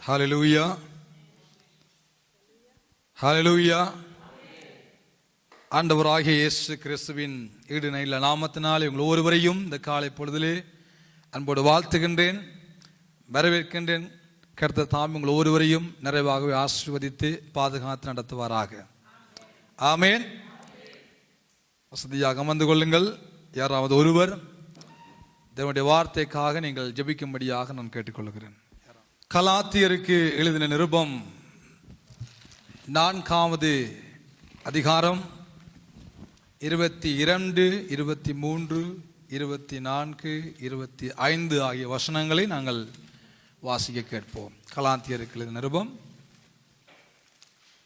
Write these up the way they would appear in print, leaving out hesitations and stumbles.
ஹல்லேலூயா, ஹல்லேலூயா. ஆண்டவராகிய இயேசு கிறிஸ்துவின் ஈடுணையில நாமத்தினாலே உங்கள் ஒருவரையும் இந்த காலை பொழுதிலே அன்போடு வாழ்த்துகின்றேன், வரவேற்கின்றேன். கர்த்தர் தாம் உங்கள் ஒருவரையும் நிறைவாகவே ஆசீர்வதித்து பாதுகாத்து நடத்துவாராக. ஆமேன். வசதியாக அமர்ந்து கொள்ளுங்கள். யாராவது ஒருவர் தேவனுடைய வார்த்தைக்காக நீங்கள் ஜெபிக்கும்படியாக நான் கேட்டுக்கொள்கிறேன். கலாத்தியருக்கு எழுதின நிருபம் 4வது அதிகாரம் 22, 23, 24, 25 ஆகிய வசனங்களை நாங்கள் வாசிக்க கேட்போம். கலாத்தியருக்கு எழுதின நிருபம்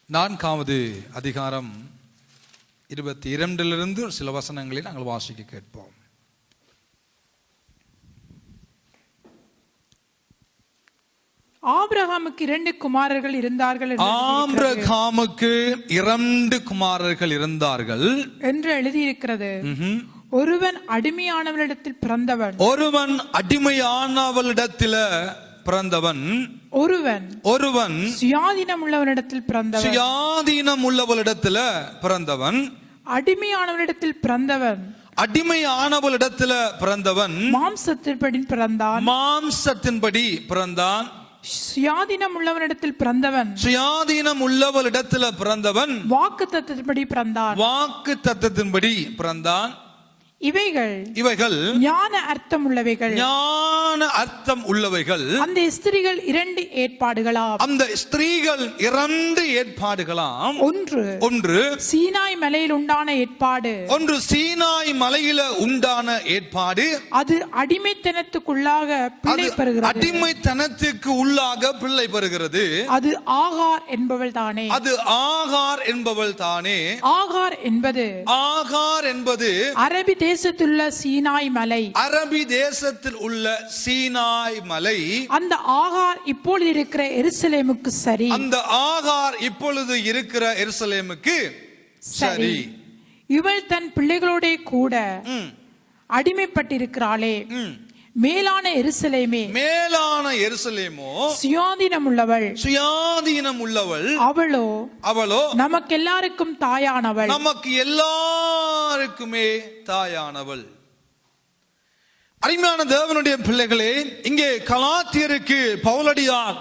4வது அதிகாரம் 22 சில வசனங்களை நாங்கள் வாசிக்க கேட்போம். ஆபிரகாமுக்கு 2 குமாரர்கள் இருந்தார்கள். ஆபிரகாமுக்கு 2 குமாரர்கள் இருந்தார்கள் என்று எழுதியிருக்கிறது. ஒருவன் அடிமையானவளிடத்தில் பிறந்தவன், ஒருவன் அடிமையானவளிடத்தில் பிறந்தவன், ஒருவன் சுயாதீனம் உள்ளவனிடத்தில் பிறந்தவன், சுயாதீனம் உள்ளவளிடத்தில் பிறந்தவன், அடிமையானவளிடத்தில் பிறந்தவன், அடிமையானவளிடத்தில் பிறந்தவன், மாம்சத்தின்படி பிறந்தான், சுயாதீனம் உள்ளவனிடத்தில் பிறந்தவன், சுயாதீனம் உள்ளவளிடத்தில் பிறந்தவன், வாக்கு தத்தத்தின்படி பிறந்தான். இவைகள் ஞான அர்த்தம் உள்ளவைகள், அந்த ஸ்திரீகள் 2 ஏற்பாடுகளாம். ஒன்று சீனாய் மலையில் உண்டான ஏற்பாடு, அது அடிமைத்தனத்துக்குள்ளாக பிள்ளை பெறுகிறது. அது ஆகார் என்பவள் தானே. ஆகார் என்பது அரபி தேசத்தில் உள்ள சீனாய் மலை. அந்த ஆகார் இப்பொழுது இருக்கிற எருசலேமுக்கு சரி. இவள் தன் பிள்ளைகளோட கூட அடிமைப்பட்டிருக்கிறாளே. மேலான எருசலேமோ சுயாதீனம் உள்ளவள், அவளோ நமக்கு எல்லாருக்கும் தாயானவள். அருமையான தேவனுடைய பிள்ளைகளே, இங்கே கலாத்தியருக்கு பவுலடியார்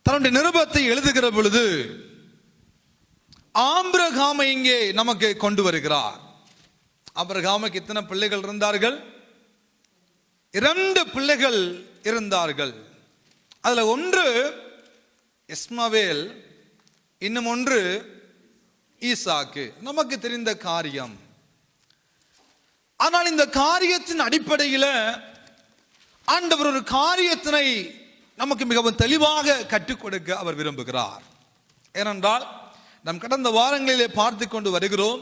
தன்னுடைய நிருபத்தை எழுதுகிற பொழுது ஆபிரகாமை இங்கே நமக்கு கொண்டு வருகிறார். ஆபிரகாமுக்கு எத்தனை பிள்ளைகள் இருந்தார்கள்? 2 பிள்ளைகள் இருந்தார்கள். அதுல ஒன்று இஸ்மவேல், இன்னும் ஒன்று ஈசாக்கு. நமக்கு தெரிந்த காரியம். ஆனால் இந்த காரியத்தின் அடிப்படையில் ஆண்டவர் ஒரு காரியத்தினை நமக்கு மிகவும் தெளிவாக கற்றுக் கொடுக்க அவர் விரும்புகிறார். ஏனென்றால் நாம் கடந்த வாரங்களிலே பார்த்து கொண்டு வருகிறோம்,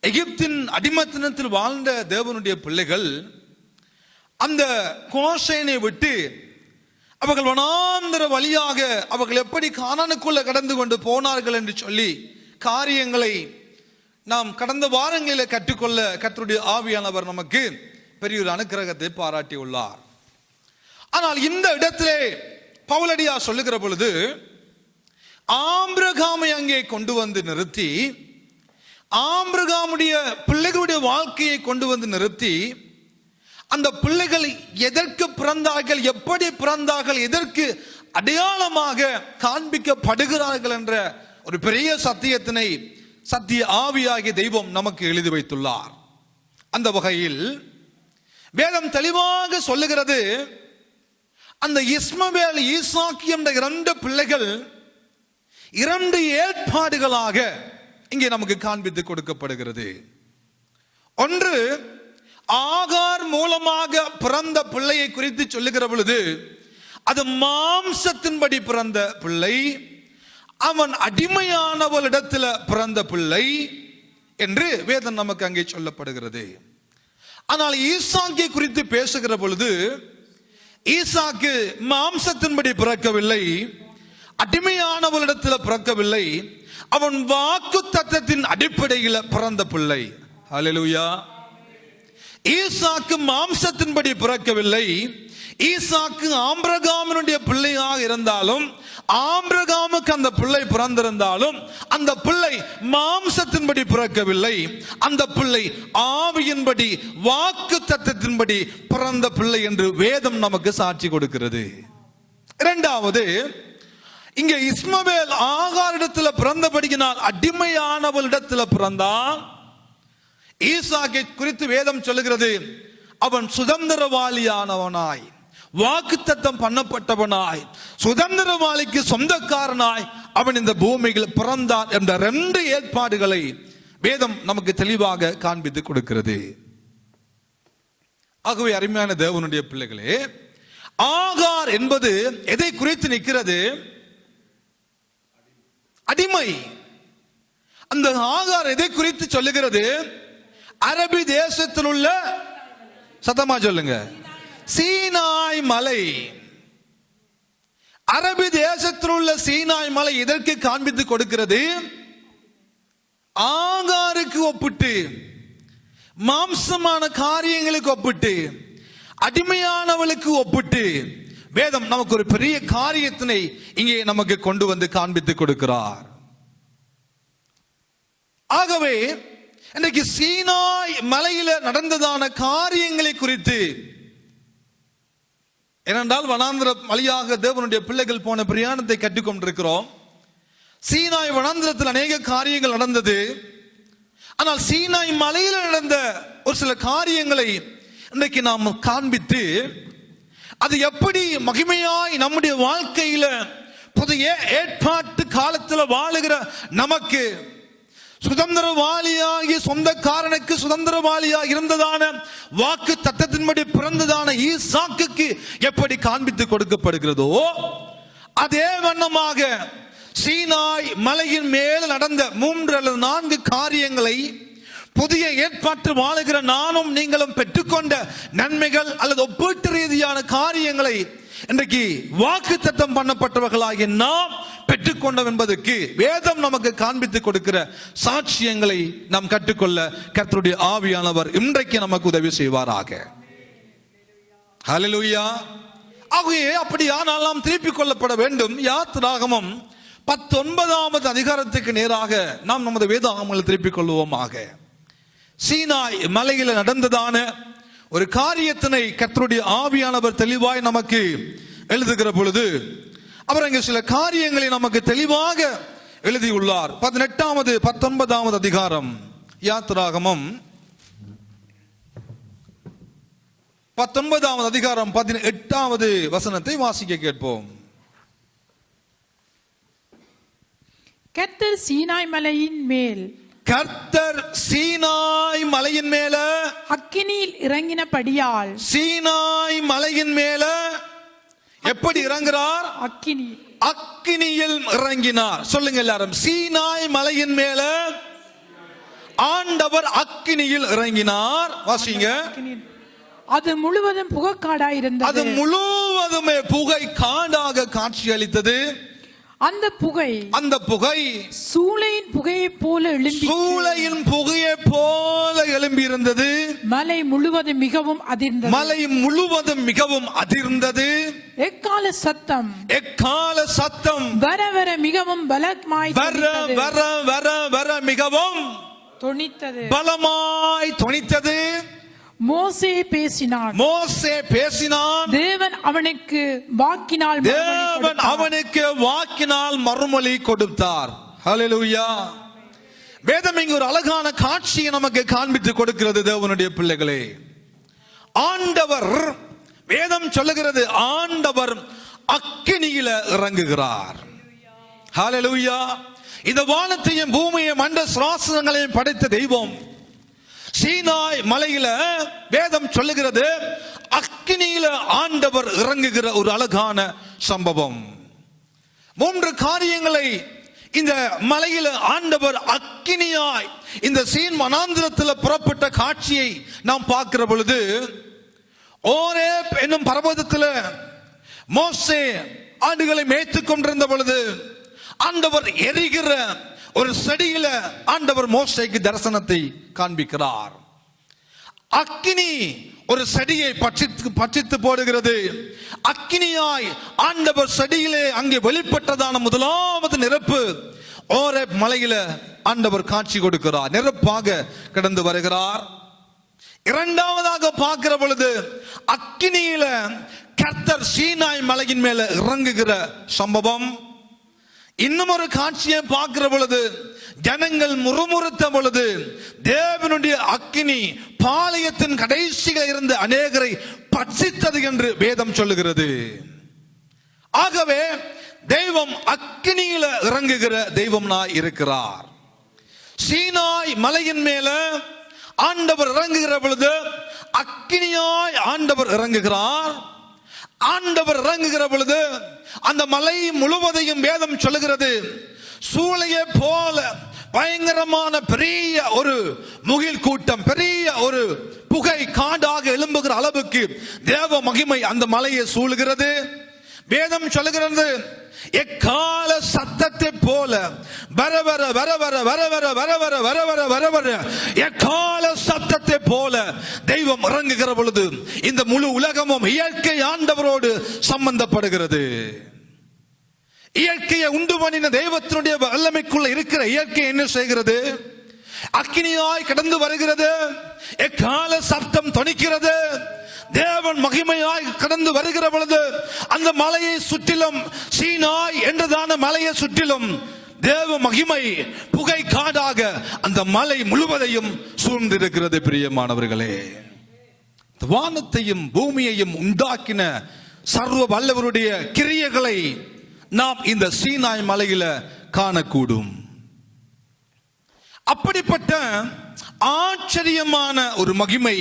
எகிப்தின் அடிமைத்தனத்தில் வாழ்ந்த தேவனுடைய பிள்ளைகள் அந்த கோஷேனை விட்டு அவர்கள் வனாந்தர வழியாக அவர்கள் எப்படி கானானுக்குள்ள கடந்து கொண்டு போனார்கள் என்று சொல்லி காரியங்களை நாம் கடந்த வாரங்களில் கற்றுக்கொள்ள கர்த்தருடைய ஆவியானவர் நமக்கு பெரிய ஒரு அனுக்கிரகத்தை பாராட்டி உள்ளார். ஆனால் இந்த இடத்திலே பவுலடியார் சொல்லுகிற பொழுது ஆபிரகாமை அங்கே கொண்டு வந்து நிறுத்தி, ஆபிரகாமுடைய பிள்ளைகளுடைய வாழ்க்கையை கொண்டு வந்து நிறுத்தி, அந்த பிள்ளைகள் எதற்கு பிறந்தார்கள், எப்படி பிறந்தார்கள், எதற்கு அடையாளமாக காண்பிக்கப்படுகிறார்கள் என்ற ஒரு பெரிய சத்தியத்தினை சத்திய ஆவியாகிய தெய்வம் நமக்கு எழுதி வைத்துள்ளார். அந்த வகையில் வேதம் தெளிவாக சொல்லுகிறது, அந்த இஸ்மவேல் ஈசாக்கு என்ற 2 பிள்ளைகள் 2 ஏற்பாடுகளாக இங்கே நமக்கு காண்பித்து கொடுக்கப்படுகிறது. ஒன்று ஆகார் மூலமாக பிறந்த பிள்ளையை குறித்து சொல்லுகிற பொழுது அது மாம்சத்தின்படி பிறந்த பிள்ளை, அவன் அடிமையானவளிடத்தில் பிறந்த பிள்ளை என்று வேதம் நமக்கு அங்கே சொல்லப்படுகிறது. ஆனால் ஈசாக்கை குறித்து பேசுகிற பொழுது ஈசாக்கு மாம்சத்தின்படி பிறக்கவில்லை, அடிமையானவளிடத்தில் பிறக்கவில்லை, அவன் வாக்கு தத்தத்தின் அடிப்படையில் பிறந்த பிள்ளை. ஹல்லேலூயா. ஈசாக்கு மாம்சத்தின்படி பிறக்கவில்லை, ஈசாக்கு ஆபிரகாமினுடைய பிள்ளையாக இருந்தாலும், ஆபிரகாமுக்கு அந்த பிள்ளை பிறந்திருந்தாலும், அந்த பிள்ளை மாம்சத்தின்படி பிறக்கவில்லை. அந்த பிள்ளை ஆவியின்படி, வாக்கு தத்தத்தின்படி பிறந்த பிள்ளை என்று வேதம் நமக்கு சாட்சி கொடுக்கிறது. இரண்டாவது, இங்கே இஸ்மவேல் ஆகாரிடத்தில் பிறந்தபடியினால் அடிமையானவளிடத்தில் பிறந்தான். ஈசாக்கை குறித்து வேதம் சொல்லுகிறது, அவன் சுதந்திரவாளியானவனாய், வாக்குத்தத்தம் பண்ணப்பட்டவனாய், சுதந்திரவாளிக்கு சொந்தக்காரனாய் அவன் இந்த பூமியில் பிறந்தான் என்ற 2 ஏற்பாடுகளை வேதம் நமக்கு தெளிவாக காண்பித்து கொடுக்கிறது. ஆகவே அருமையான தேவனுடைய பிள்ளைகளே, ஆகார் என்பது எதை குறித்து நிற்கிறது? அடிமை. அந்த ஆகார் எதை குறித்து சொல்லுகிறது? அரபி தேசத்தில் உள்ள, சத்தமா சொல்லுங்க, சீனாய் மலை. அரபி தேசத்தில் உள்ள சீனாய் மலை எதற்கு காண்பித்து கொடுக்கிறது? ஆகாருக்கு ஒப்பிட்டு, மாம்சமான காரியங்களுக்கு ஒப்பிட்டு, அடிமையானவளுக்கு ஒப்பிட்டு வேதம் நமக்கு ஒரு பெரிய காரியத்தினை இங்கே நமக்கு கொண்டு வந்து காண்பித்து கொடுக்கிறார். ஆகவே இன்றைக்கு சீனாய் மலையில நடந்ததான காரியங்களை குறித்து, ஏனென்றால் வனாந்திர வழியாக தேவனுடைய பிள்ளைகள் போன பிரயாணத்தை கற்றுக்கொண்டிருக்கிறோம். சீனாய் வனாந்திரத்தில் அநேக காரியங்கள் நடந்தது. ஆனால் சீனாய் மலையில நடந்த ஒரு சில காரியங்களை இன்றைக்கு நாம் காண்பித்து, அது எப்படி மகிமையாய் நம்முடைய வாழ்க்கையில புதிய ஏற்பாட்டு காலத்தில் வாழுகிற நமக்கு, சுதந்திரவாளியாகி சொந்தக்காரனுக்கு சுதந்திரவாளியாக இருந்ததான வாக்கு தத்தத்தின்படி பிறந்ததான ஈசாக்குக்கு எப்படி காண்பித்து கொடுக்கப்படுகிறதோ, அதே வண்ணமாக சீனாய் மலையின் மேல் நடந்த 3 அல்லது 4 காரியங்களை புதிய ஏற்பாட்டு வாழுகிற நானும் நீங்களும் பெற்றுக்கொண்ட நன்மைகள் அல்லது ஒப்பீட்டு ரீதியான காரியங்களை இன்றைக்கு வாக்கு தத்தம் பண்ணப்பட்டவர்களாகிய நாம் பெற்றுக்கொண்டோம் என்பதற்கு வேதம் நமக்கு காண்பித்து கொடுக்கிற சாட்சியங்களை நாம் கற்றுக்கொள்ள கர்த்தருடைய ஆவியானவர் இன்றைக்கு நமக்கு உதவி செய்வாராக. ஹல்லேலூயா. ஆகவே அப்படியானால் நாம் திருப்பிக் கொள்ளப்பட வேண்டும். யாத்திராகமம் 19வது அதிகாரத்துக்கு நேராக நாம் நமது வேதாகமங்களை திருப்பிக் கொள்வோமாக. சீனாய் மலையில் நடந்ததான ஒரு காரியத்தினை கர்த்தருடைய ஆவியானவர் தெளிவாய் நமக்கு எழுதுகிற பொழுது அவர் அங்கே சில காரியங்களை நமக்கு தெளிவாக எழுதியுள்ளார். 18வது 19வது அதிகாரம் யாத்திராகமம் 19வது அதிகாரம் 18வது வசனத்தை வாசிக்க கேட்போம். கர்த்தர் சீனாய் மலையின் மேல், கர்த்தர் சீனாய் மலையின் மேல அக்கினியில் இறங்கினபடியால், சீனாய் மலையின் மேல எப்படி இறங்குறார்? அக்கினியில் இறங்கினார். சொல்லுங்க எல்லாரும், சீனாய் மலையின் மேல ஆண்டவர் அக்கினியில் இறங்கினார். வாசிங்க. அது முழுவதும் புகைக்காடாய் இருந்தது. அது முழுவதுமே புகை காடாக காட்சி அளித்தது. அந்த புகை சூளையின் புகையை போல எழும்பி இருந்தது. மலை முழுவதும் மிகவும் அதிர்ந்தது. எக்கால சத்தம் வர வர மிகவும் பலமாய் மிகவும் பலமாய் தொனித்தது. மோசே பேசினான். தேவன் அவனுக்கு வாக்கினால் மறுமொழி கொடுத்தார். ஹல்லேலூயா. வேதம் இங்கு ஒரு அழகான காட்சியை நமக்கு காண்பித்து கொடுக்கிறது. தேவனுடைய பிள்ளைகளே, ஆண்டவர், வேதம் சொல்லுகிறது, ஆண்டவர் அக்கினியில இறங்குகிறார். ஹல்லேலூயா. இந்த வானத்தையும் பூமியையும் மண்ட சுராசனங்களையும் படைத்த தெய்வம் சீனாய் மலையில வேதம் சொல்லுகிறது, அக்கினியில ஆண்டவர் இறங்குகிற ஒரு அழகான சம்பவம். 3 காரியங்களை இந்த மலையில ஆண்டவர் அக்கினியாய் இந்த சீன் வனாந்திரத்தில் புறப்பட்ட காட்சியை நாம் பார்க்கிற பொழுது, ஓரேப் என்னும் பர்வதத்தில் மோசே ஆடுகளை மேய்த்துக் கொண்டிருந்த பொழுது ஆண்டவர் எரிகிற ஒரு செடியில ஆண்டவர் மோசேக்கு தரிசனத்தை காண்பிக்கிறார். அக்கினி ஒரு செடியை பட்சித்து போடுகிறது. அக்கினியாய் ஆண்டவர் செடியிலே அங்கே வெளிப்பட்டதான முதலாவது நெருப்பு ஓரேப் மலையில ஆண்டவர் காட்சி கொடுக்கிறார், நெருப்பாக கடந்து வருகிறார். இரண்டாவதாக பார்க்கிற பொழுது அக்கினியில கர்த்தர் சீனாய் மலையின் மேல இறங்குகிற சம்பவம். இன்னும் ஒரு காட்சியை பார்க்கிற பொழுது ஜனங்கள் முறுமுறுத்த பொழுது தேவனுடைய அக்கினி பாளையத்தின் கடைசியில் இருந்து அநேகரை பட்சித்தது என்று வேதம் சொல்லுகிறது. ஆகவே தெய்வம் அக்கினியில இறங்குகிற தெய்வம்னாய் இருக்கிறார். சீனாய் மலையின் மேல ஆண்டவர் இறங்குகிற பொழுது அக்கினியாய் ஆண்டவர் இறங்குகிறார். ஆண்டவர் இறங்குகிற பொழுது அந்த மலை முழுவதையும் வேதம் சொல்லுகிறது சூளையை போல பயங்கரமான பெரிய ஒரு முகில் கூட்டம், பெரிய ஒரு புகை காடாக எழும்புகிற அளவுக்கு தேவ மகிமை அந்த மலையை சூழுகிறது. வேதம் சொல்லுகிறது எக்கால சத்தத்தை போல வரவர வரவர வரவர வரவர வரவர வரவர எக்கால சத்தத்தை போல தெய்வம் இறங்குகிற பொழுது இந்த முழு உலகமும் இயற்கை ஆண்டவரோடு சம்பந்தப்படுகிறது. இயற்கையை உண்டு பண்ணின தெய்வத்தினுடைய வல்லமைக்குள்ள இருக்கிற இயற்கை என்ன செய்கிறது? அக்கினியாய் கடந்து வருகிறது, எக்கால சப்தம் தொனிக்கிறது. தேவன் மகிமையாய் கடந்து வருகிற பொழுது அந்த மலையை சுற்றிலும் சீனாய் என்றதான மலையை சுற்றிலும் தேவ மகிமை புகை காடாக அந்த மலை முழுவதையும் சூழ்ந்திருக்கிறது. பிரியமானவர்களே, வானத்தையும் பூமியையும் உண்டாக்கின சர்வ வல்லவருடைய கிரியைகளை நாம் இந்த சீனாய் மலையில காணக்கூடும். அப்படிப்பட்ட ஆச்சரியமான ஒரு மகிமை,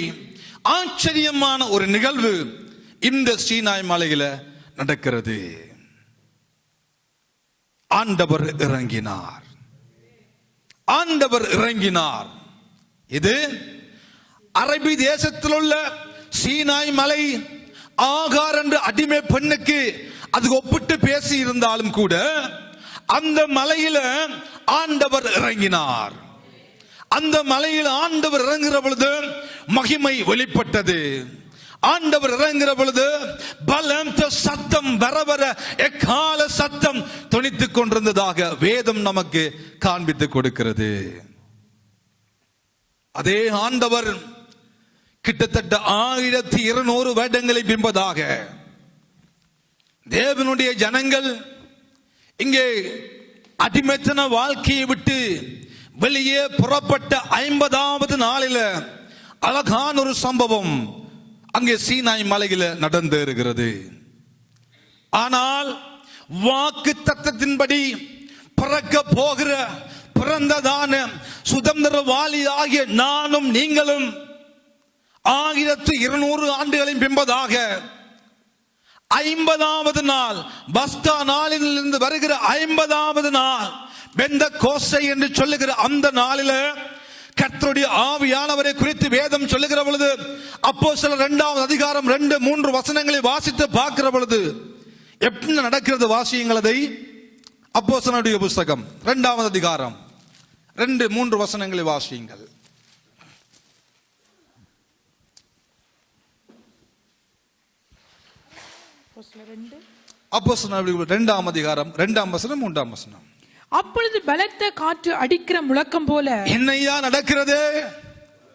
ஆச்சரியமான ஒரு நிகழ்வு இந்த சீனாய் மலையில நடக்கிறது. ஆண்டவர் இறங்கினார், ஆண்டவர் இறங்கினார். இது அரபி தேசத்தில் உள்ள சீனாய் மலை ஆகார் என்ற அடிமை பெண்ணுக்கு அது ஒப்பிட்டு பேசி இருந்தாலும் கூட அந்த மலையில ஆண்டவர் இறங்கினார். அந்த மலையில் ஆண்டவர் இறங்குகிற பொழுது மகிமை வெளிப்பட்டது. ஆண்டவர் இறங்குகிற பொழுது பலம் சத்தம் வரவர எக்கால சத்தம் தொனித்துக் கொண்டிருந்ததாக வேதம் நமக்கு காண்பித்து கொடுக்கிறது. அதே ஆண்டவர் கிட்டத்தட்ட 1200 வருடங்களை பின்பதாக தேவனுடைய ஜனங்கள் இங்கே அடிமைத்தன வாழ்க்கையை விட்டு வெளியே புறப்பட்ட 50வது நாளில அழகான ஒரு சம்பவம் அங்கே சீனாய் மலையில நடந்தேறுகிறது. ஆனால் வாக்கு தத்தத்தின்படி பிறக்க போகிற பிறந்ததான சுதந்திரவாளி ஆகிய நானும் நீங்களும் 1200 ஆண்டுகளின் பின்பதாக 50வது நாள் பஸ்கா நாளிலிருந்து வருகிற 50வது நாள் பெந்தெகோஸ்தே என்று சொல்லுகிற அந்த நாளில கர்த்தருடைய ஆவியானவரை குறித்து வேதம் சொல்லுகிற பொழுது அப்போஸ்தலர் 2வது அதிகாரம் 2-3 வசனங்களை வாசித்து பார்க்கிற பொழுது எப்படி நடக்கிறது வாசியுங்கள். அதை அப்போஸ்தலருடைய புத்தகம் 2வது அதிகாரம் 2-3 வசனங்களை வாசியுங்கள். அப்போஸ்தலர் 2ஆம் அதிகாரம் 2ஆம் வசனம் 3ஆம் வசனம். அப்பொழுது பலத்த காற்று அடிக்கிற முழக்கம் போல என்னையா நடக்கிறது?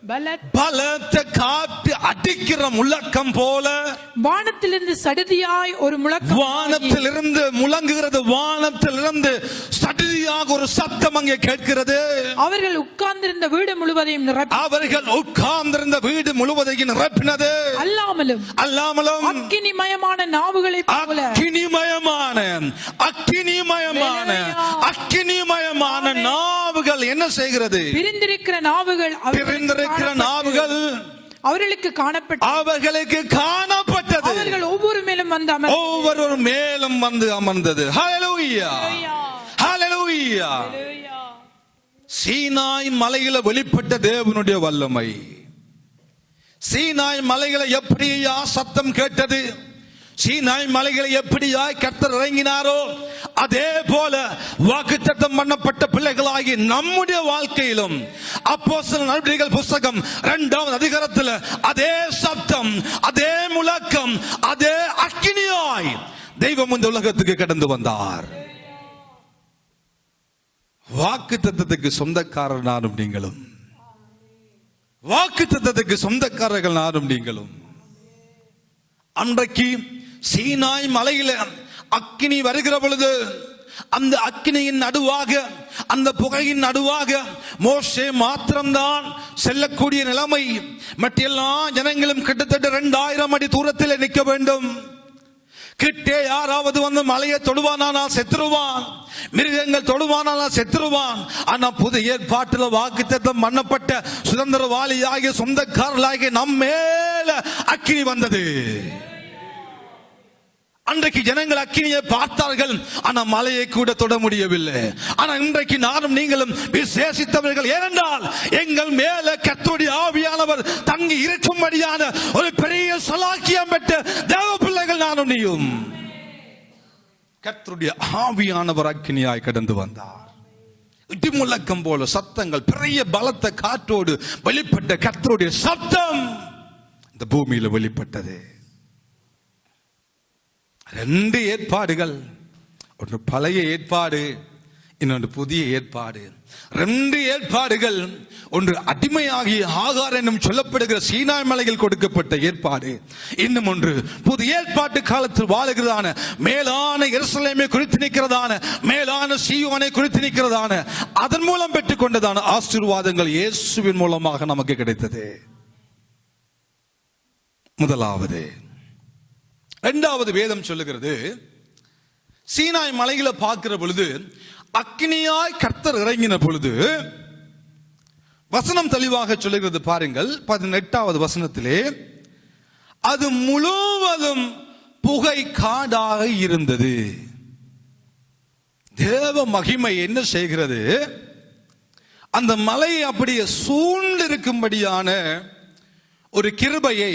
பலத்த காற்று அடிக்கிற முழக்கம் போல வானத்திலிருந்து சடுதியாய் ஒரு முழக்கம், வானத்திலிருந்து முழங்குகிறது, வானத்திலிருந்து சடுதியாக ஒரு சத்தம் அங்கே கேட்கிறது. அவர்கள் உட்கார்ந்திருந்த வீடு முழுவதையும் நிரப்பினது. அல்லாமலும் அக்கினிமயமான நாவுகளை போல, அக்கினிமயமான நாவுகள் என்ன செய்கிறது? பிரிந்திருக்கிற நாவுகள் அவர்களுக்கு காணப்பட்டது. அவர்கள் ஒவ்வொரு மேலும் வந்து அமர்ந்தது. ஹல்லேலூயா, ஹல்லேலூயா. சீனாய் மலையில வெளிப்பட்ட தேவனுடைய வல்லமை. சீனாய் மலையில எப்படியா சத்தம் கேட்டது? சீனாய் மலைகளை எப்படியாய் கர்த்தர் இறங்கினாரோ அதே போல வாக்குத்தத்தம் பண்ணப்பட்ட பிள்ளைகளாகி நம்முடைய வாழ்க்கையிலும் அப்போஸ்தலர் நடவடிக்கைகள் புஸ்தகம் 2வது அதிகாரத்தில் அதே சப்தம், அதே முழக்கம், அதே அக்கினியாய் தெய்வம் இந்த உலகத்துக்கு கடந்து வந்தார். வாக்குத்தத்தத்துக்கு சொந்தக்காரர் நானும் நீங்களும், வாக்குத்தத்தத்துக்கு சொந்தக்காரர்கள் நானும் நீங்களும். அன்றைக்கு சீனாய் மலையில அக்கினி வருகிற பொழுது அந்த அக்கினியின் நடுவாக, அந்த புகையின் நடுவாக மோசே மாத்திரம்தான் செல்லக்கூடிய நிலைமை. மற்ற எல்லா ஜனங்களும் கிட்டத்தட்ட 2000 அடி தூரத்தில் நிற்க வேண்டும். கிட்டே யாராவது வந்து மலையை தொடுவானால் செத்துருவான், மிருகங்கள் தொடுவானால் செத்துருவான். ஆனா புதிய ஏற்பாட்டில் வாக்குத்தத்தம் பண்ணப்பட்ட சுதந்திரவாளியாகிய சொந்தக்காரர்களாகிய நம்ம மேல அக்கினி வந்தது. அன்றைக்கு ஜனங்கள் அக்கினியை பார்த்தார்கள், ஆனா மலையை கூட தொட முடியவில்லை. ஆனா இன்றைக்கு நானும் நீங்களும் விசேஷித்தவர்கள். ஏனென்றால் எங்கள் மேல கர்த்தருடைய ஆவியானவர் தங்கி இருக்கும்படியான ஒரு பெரிய சலாக்கியம் பெற்ற தேவ பிள்ளைகள் நானும் நீயும். கர்த்தருடைய ஆவியானவர் அக்கினியாய் கடந்து வந்தார். இடிமுழக்கம் போல சத்தங்கள், பெரிய பலத்த காற்றோடு வெளிப்பட்ட கர்த்தருடைய சத்தம் இந்த பூமியில வெளிப்பட்டது. 2 ஏற்பாடுகள், ஒன்று பழைய ஏற்பாடு, இன்னொன்று புதிய ஏற்பாடு. 2 ஏற்பாடுகள். ஒன்று அடிமையாகிய ஆகார் என்னும் சொல்லப்படுகிற சீனாய் மலையில் கொடுக்கப்பட்ட ஏற்பாடு, இன்னும் ஒன்று புதிய ஏற்பாட்டு காலத்தில் வாழுகிறதான மேலான எருசலேமை குறித்து நிற்கிறதான, மேலான சீயோனை குறித்து நிற்கிறதான, அதன் மூலம் பெற்றுக் கொண்டதான ஆசீர்வாதங்கள் இயேசுவின் மூலமாக நமக்கு கிடைத்தது. முதலாவது. 2வது வேதம் சொல்லுகிறது, சீனாய் மலையில பார்க்கிற பொழுது அக்கினியாய் கர்த்தர் இறங்கின பொழுது வசனம் தெளிவாக சொல்லுகிறது. பாருங்கள் 18வது வசனத்திலே, அது முழுவதும் புகை காடாக இருந்தது. தேவ மகிமை என்ன செய்கிறது? அந்த மலையை அப்படியே சூழ்ந்திருக்கும்படியான ஒரு கிருபையை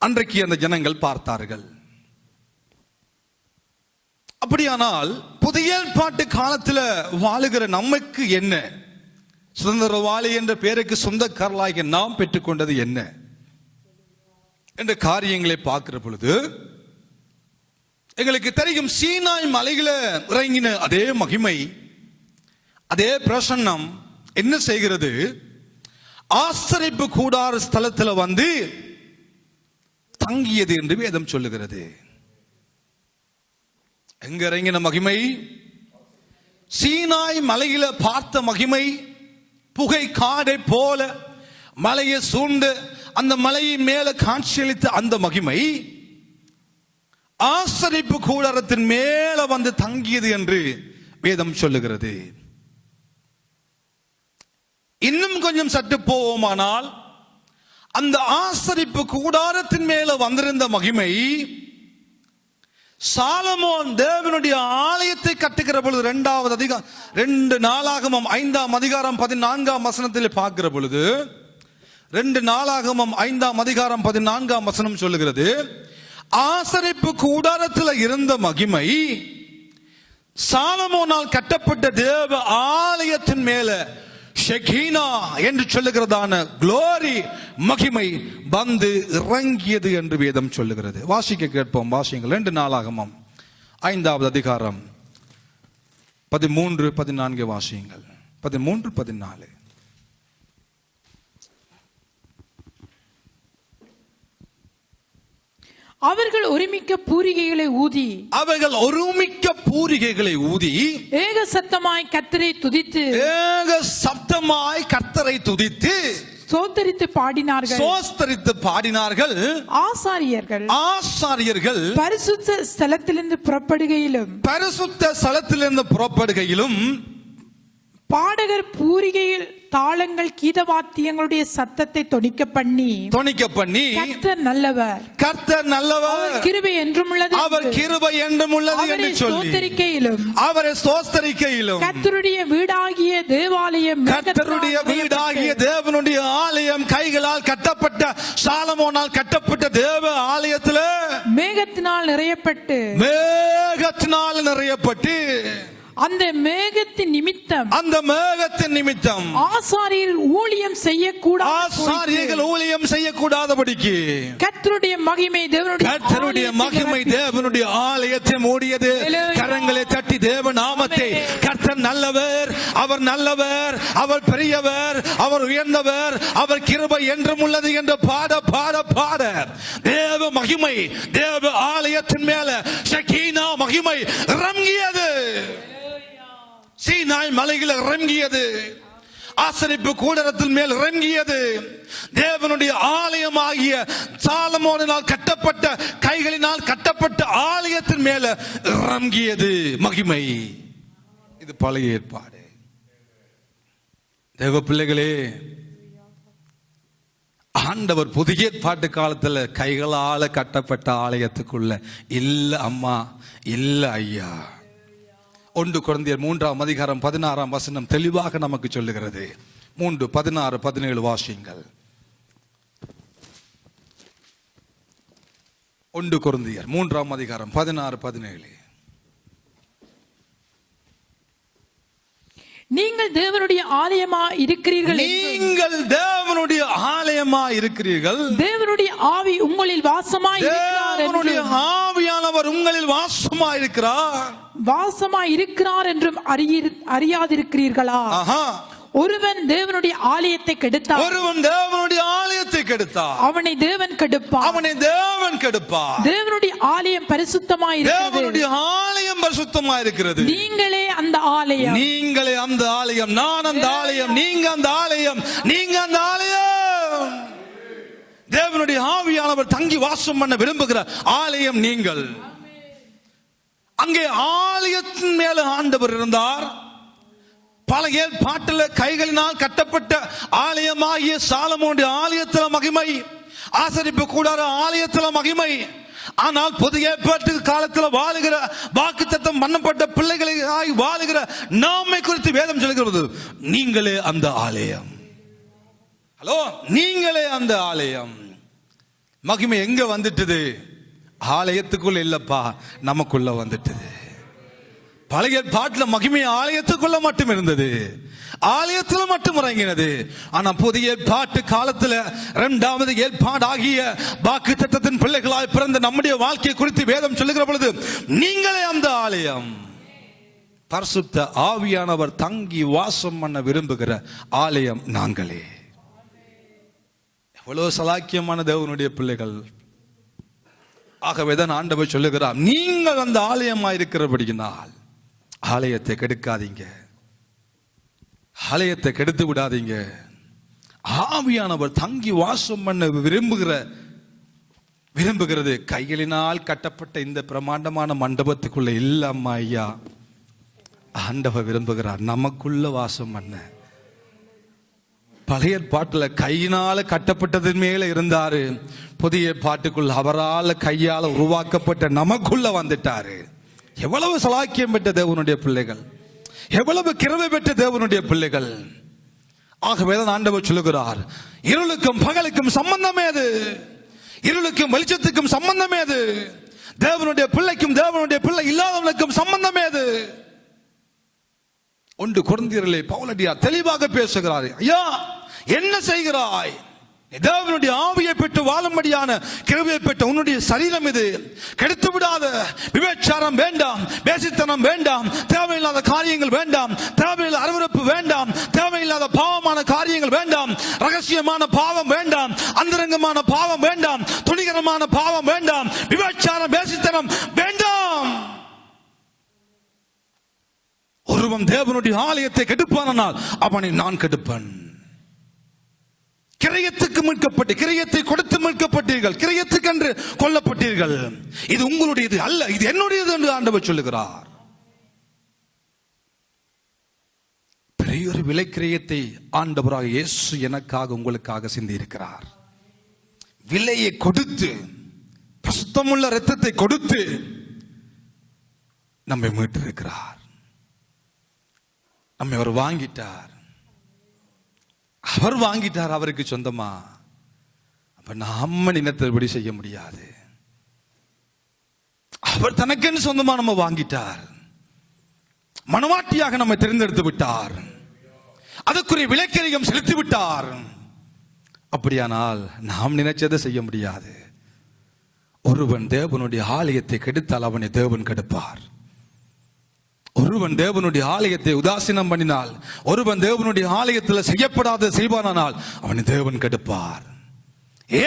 அன்றைக்கு அந்த ஜனங்கள் பார்த்தார்கள். அப்படியானால் புதிய ஏற்பாட்டு காலத்தில் வாழுகிற நமக்கு என்ன? சுதந்திரவாளி என்ற பெயருக்கு சொந்தக்காரர்களாக நாம் பெற்றுக்கொண்டது என்ன என்ற காரியங்களை பார்க்கிற பொழுது எங்களுக்கு தெரியும். சீனாய் மலையில இறங்கின அதே மகிமை, அதே பிரசன்னம் என்ன செய்கிறது? ஆசரிப்பு கூடார ஸ்தலத்தில் வந்து தங்கியது என்று வேதம் சொல்லுகிறது. எங்க இறங்கின மகிமை? சீனாய் மலையில பார்த்த மகிமை, புகை காடை போல மலையை சூழ்ந்து அந்த மலையின் மேல காட்சியளித்த அந்த மகிமை ஆசரிப்பு கூடாரத்தின் மேல வந்து தங்கியது என்று வேதம் சொல்லுகிறது. இன்னும் கொஞ்சம் சற்று போவோமானால் அந்த ஆசரிப்பு கூடாரத்தின் மேல வந்திருந்த மகிமை சாலமோன் தேவனுடைய ஆலயத்தை கட்டுகிற பொழுது 2 நாளாகமம் 5ஆம் அதிகாரம் 14ஆம் வசனத்தில் பார்க்கிற பொழுது 2 நாளாகமம் 5ஆம் அதிகாரம் 14ஆம் வசனம் சொல்லுகிறது, ஆசரிப்பு கூடாரத்தில் இருந்த மகிமை சாலமோனால் கட்டப்பட்ட தேவ ஆலயத்தின் மேல ஷெகீனா என்று சொல்லுகிறதான குளோரி மகிமை வந்து இறங்கியது என்று வேதம் சொல்லுகிறது. வாசிக்க கேட்போம். வாசியுங்கள். 2 நாளாகமம் 5வது அதிகாரம் 13, 14 வாசியுங்கள். 13, 14. அவர்கள் ஒருமிக்க பூரிகைகளை ஊதி ஏக சத்தமாய் கர்த்தரை துதித்து சோத்தரித்து பாடினார்கள். ஆசாரியர்கள் பரிசுத்த ஸ்தலத்திலிருந்து புறப்படுகையிலும் பாடகர் பூரிகையில் தாளங்கள் கீதவாத்தியங்களுடைய சத்தத்தை தொனிக்க பண்ணி கர்த்தர் நல்லவர், கிருபை என்றும் உள்ளது, அவர் கிருபை என்றும் உள்ளது என்று சொல்லி அவரை ஸ்தோத்திரிக்கையிலும் கர்த்தருடைய வீடாகிய தேவனுடைய ஆலயம் கைகளால் கட்டப்பட்ட சாலமோனால் கட்டப்பட்ட தேவ ஆலயத்தில் மேகத்தினால் நிறையப்பட்டு மேகத்தினால் நிறையப்பட்டு அந்த மேகத்தின் நிமித்தம் ஆசாரியர் ஊழியம் ஆசாரியர்கள் ஊழியம் செய்யக்கூடாதபடிக்கு கர்த்தருடைய மகிமை தேவனுடைய ஆலயத்தை மூடியது. கரங்களை தட்டி தேவ நாமத்தை கர்த்தர் நல்லவர், அவர் நல்லவர், அவர் பெரியவர், அவர் உயர்ந்தவர், அவர் கிருபை என்றும் உள்ளது என்று பாட பாட பாட தேவ மகிமை தேவ ஆலயத்தின் மேல ஷகீனா மகிமை இறங்கியது. சீனாய் மலையில் இறங்கியது. ஆசரிப்பு கூடாரத்தின் மேல் இறங்கியது. தேவனுடைய ஆலயமாகிய சாலமோனினால் கட்டப்பட்ட கைகளினால் கட்டப்பட்ட ஆலயத்தின் மேல இறங்கியது மகிமை. இது பழைய ஏற்பாடு. தேவ பிள்ளைகளே, ஆண்டவர் புதிய ஏற்பாட்டு காலத்துல கைகளால கட்டப்பட்ட ஆலயத்துக்குள்ள இல்ல அம்மா, இல்ல ஐயா. 1 கொரிந்தியர் 3ஆம் அதிகாரம் 16ஆம் வசனம் தெளிவாக நமக்கு சொல்லுகிறது. 3, 16, 17 வாசியுங்கள். 1 கொரிந்தியர் 3ஆம் அதிகாரம் 16, 17. நீங்கள் தேவனுடைய ஆலயமா இருக்கிறீர்கள். தேவனுடைய ஆவி உங்களில் வாசமாய் ஆவியானவர் உங்களில் வாசமாய் இருக்கிறார் என்றும் அறியாதிருக்கிறீர்களா? ஒருவன் தேவனுடைய ஆலயத்தை கெடுத்தார், அவனை தேவன் கெடுப்பார். தேவனுடைய ஆலயம் பரிசுத்தமாயிருக்கிறது. நீங்களே அந்த ஆலயம். நான் அந்த ஆலயம், நீங்க அந்த ஆலயம், தேவனுடைய ஆவியானவர் தங்கி வாசம் பண்ண விரும்புகிற ஆலயம் நீங்கள். அங்கே ஆலயத்தின் மேல ஆண்டவர் இருந்தார். பழைய ஏற்பாட்டில் கைகளினால் கட்டப்பட்ட ஆலயமாகிய சாலமோனுடைய ஆலயத்தில மகிமை, ஆசரிப்பு கூடார ஆலயத்தில மகிமை. ஆனால் புதிய ஏற்பாட்டு காலத்தில் வாழுகிற வாக்குத்தத்தம் பண்ணப்பட்ட பிள்ளைகளை வாழுகிற நாமை குறித்து வேதம் சொல்கிறது. நீங்களே அந்த ஆலயம். ஹலோ, நீங்களே அந்த ஆலயம். மகிமை எங்க வந்துட்டது? ஆலயத்துக்குள்ள இல்லப்பா, நமக்குள்ள வந்துட்டது. பழைய பாட்டுல மகிமை ஆலயத்துக்குள்ள மட்டும் இருந்தது, ஆலயத்துல மட்டும் இறங்கினது. ஆனா புதிய பாட்டு காலத்துல 2வது ஏற்பாடாகிய வாக்குத்தத்தத்தின் பிள்ளைகளாய் பிறந்த நம்முடைய வாழ்க்கை குறித்து வேதம் சொல்லுகிற பொழுது நீங்களே அந்த ஆலயம். பரிசுத்த ஆவியானவர் தங்கி வாசம் பண்ண விரும்புகிற ஆலயம் நாங்களே. எவ்வளவு சலாக்கியமான தேவனுடைய பிள்ளைகள். ஆகவேதான் ஆண்டவர் சொல்லுகிறார், நீங்கள் அந்த ஆலயமா இருக்கிறபடியினால் ஆலயத்தை கெடுக்காதீங்க, ஆலயத்தை கெடுத்து விடாதீங்க. ஆவியானவர் தங்கி வாசம் பண்ண விரும்புகிறது கைகளினால் கட்டப்பட்ட இந்த பிரமாண்டமான மண்டபத்துக்குள்ள இல்ல அம்மா ஐயா. ஆண்டவர் விரும்புகிறார் நமக்குள்ள வாசம் பண்ண. பழைய பாட்டுல கையினால கட்டப்பட்டது மேல இருந்தாரு. புதிய பாட்டுக்குள்ள அவரால் கையால உருவாக்கப்பட்ட நமக்குள்ள வந்துட்டாரு. எவ்வளவு சலாக்கியம் பெற்ற தேவனுடைய பிள்ளைகள், எவ்வளவு கிருபை பெற்ற தேவனுடைய பிள்ளைகள். ஆகவே தான் ஆண்டவர் சொல்லுகிறார், இருளுக்கும் பகலுக்கும் சம்பந்தமே அது, இருளுக்கும் வெளிச்சத்துக்கும் சம்பந்தமே அது, தேவனுடைய பிள்ளைக்கும் தேவனுடைய பிள்ளை இல்லாதவனுக்கும் சம்பந்தமே அது. 1 கொரிந்தியரிலே பவுலடியார் தெளிவாக பேசுகிறார். ஐயா, என்ன செய்கிறாய்? தேவனுடைய ஆவியை பெற்று வாழும்படியான கிருபையை பெற்ற உன்னுடைய சரீரம் இது. கெடுத்து விடாத. விபச்சாரம் வேண்டாம், வேசித்தனம் வேண்டாம், தேவையில்லாத காரியங்கள் வேண்டாம், தேவையில்லாத அருவருப்பு வேண்டாம், தேவையில்லாத பாவமான காரியங்கள் வேண்டாம், ரகசியமான பாவம் வேண்டாம், அந்தரங்கமான பாவம் வேண்டாம், துணிகரமான பாவம் வேண்டாம், விபச்சாரம் வேசித்தனம் வேண்டாம். ஒருவன் தேவனுடைய ஆலயத்தை கெடுப்பானால் அவனை நான் கெடுப்பேன். கிரயத்துக்கு மீட்கப்பட்டு, கிரயத்தை கொடுத்து மீட்கப்பட்டீர்கள், கிரயத்துக்கு என்று கொல்லப்பட்டீர்கள். இது உங்களுடையது அல்ல, இது என்னுடையது என்று ஆண்டவர் சொல்லுகிறார். பெரிய ஒரு விலை கிரயத்தை ஆண்டவராக இயேசு எனக்காக உங்களுக்காக சிந்தி இருக்கிறார். விலையை கொடுத்து, பசுத்தமுள்ள இரத்தத்தை கொடுத்து நம்மை மீட்டிருக்கிறார். நம்மை அவர் வாங்கிட்டார். அவர் வாங்கிட்டார், அவருக்கு சொந்தமா. அப்ப நம்ம நினைத்தபடி செய்ய முடியாது. அவர் தனக்கென்று சொந்தமா நம்ம வாங்கிட்டார். மனவாட்டியாக நம்மை தேர்ந்தெடுத்து விட்டார். அதற்குரிய விலைக்கரிகம் செலுத்தி விட்டார். அப்படியானால் நாம் நினைச்சதை செய்ய முடியாது. ஒருவன் தேவனுடைய ஆலயத்தை கெடுத்தால் அவனை தேவன் கெடுப்பார். ஒருவன் தேவனுடைய ஆலயத்தை உதாசீனம் பண்ணினால், ஒருவன் தேவனுடைய ஆலயத்தில் செய்யப்படாத செய்வானால் அவனை தேவன் கெடுப்பார்.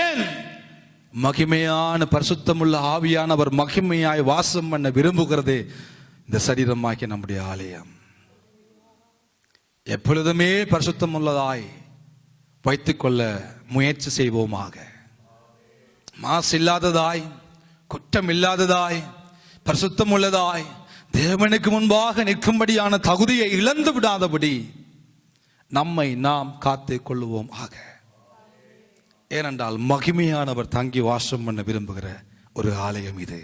ஏன்? மகிமையான பரிசுத்தமுள்ள ஆவியானவர் மகிமையாய் வாசம் பண்ண விரும்புகிறதே இந்த சரீரமாகிய நம்முடைய ஆலயம். எப்பொழுதுமே பரிசுத்தம் உள்ளதாய் வைத்துக்கொள்ள முயற்சி செய்வோமாக. மாசு இல்லாததாய், குற்றம் இல்லாததாய், பரிசுத்தம் உள்ளதாய், தேவனுக்கு முன்பாக நிற்கும்படியான தகுதியை இழந்து விடாதபடி நம்மை நாம் காத்து கொள்ளுவோம் ஆக. ஏனென்றால் மகிமையானவர் தங்கி வாசம் பண்ண விரும்புகிற ஒரு ஆலயம் இது.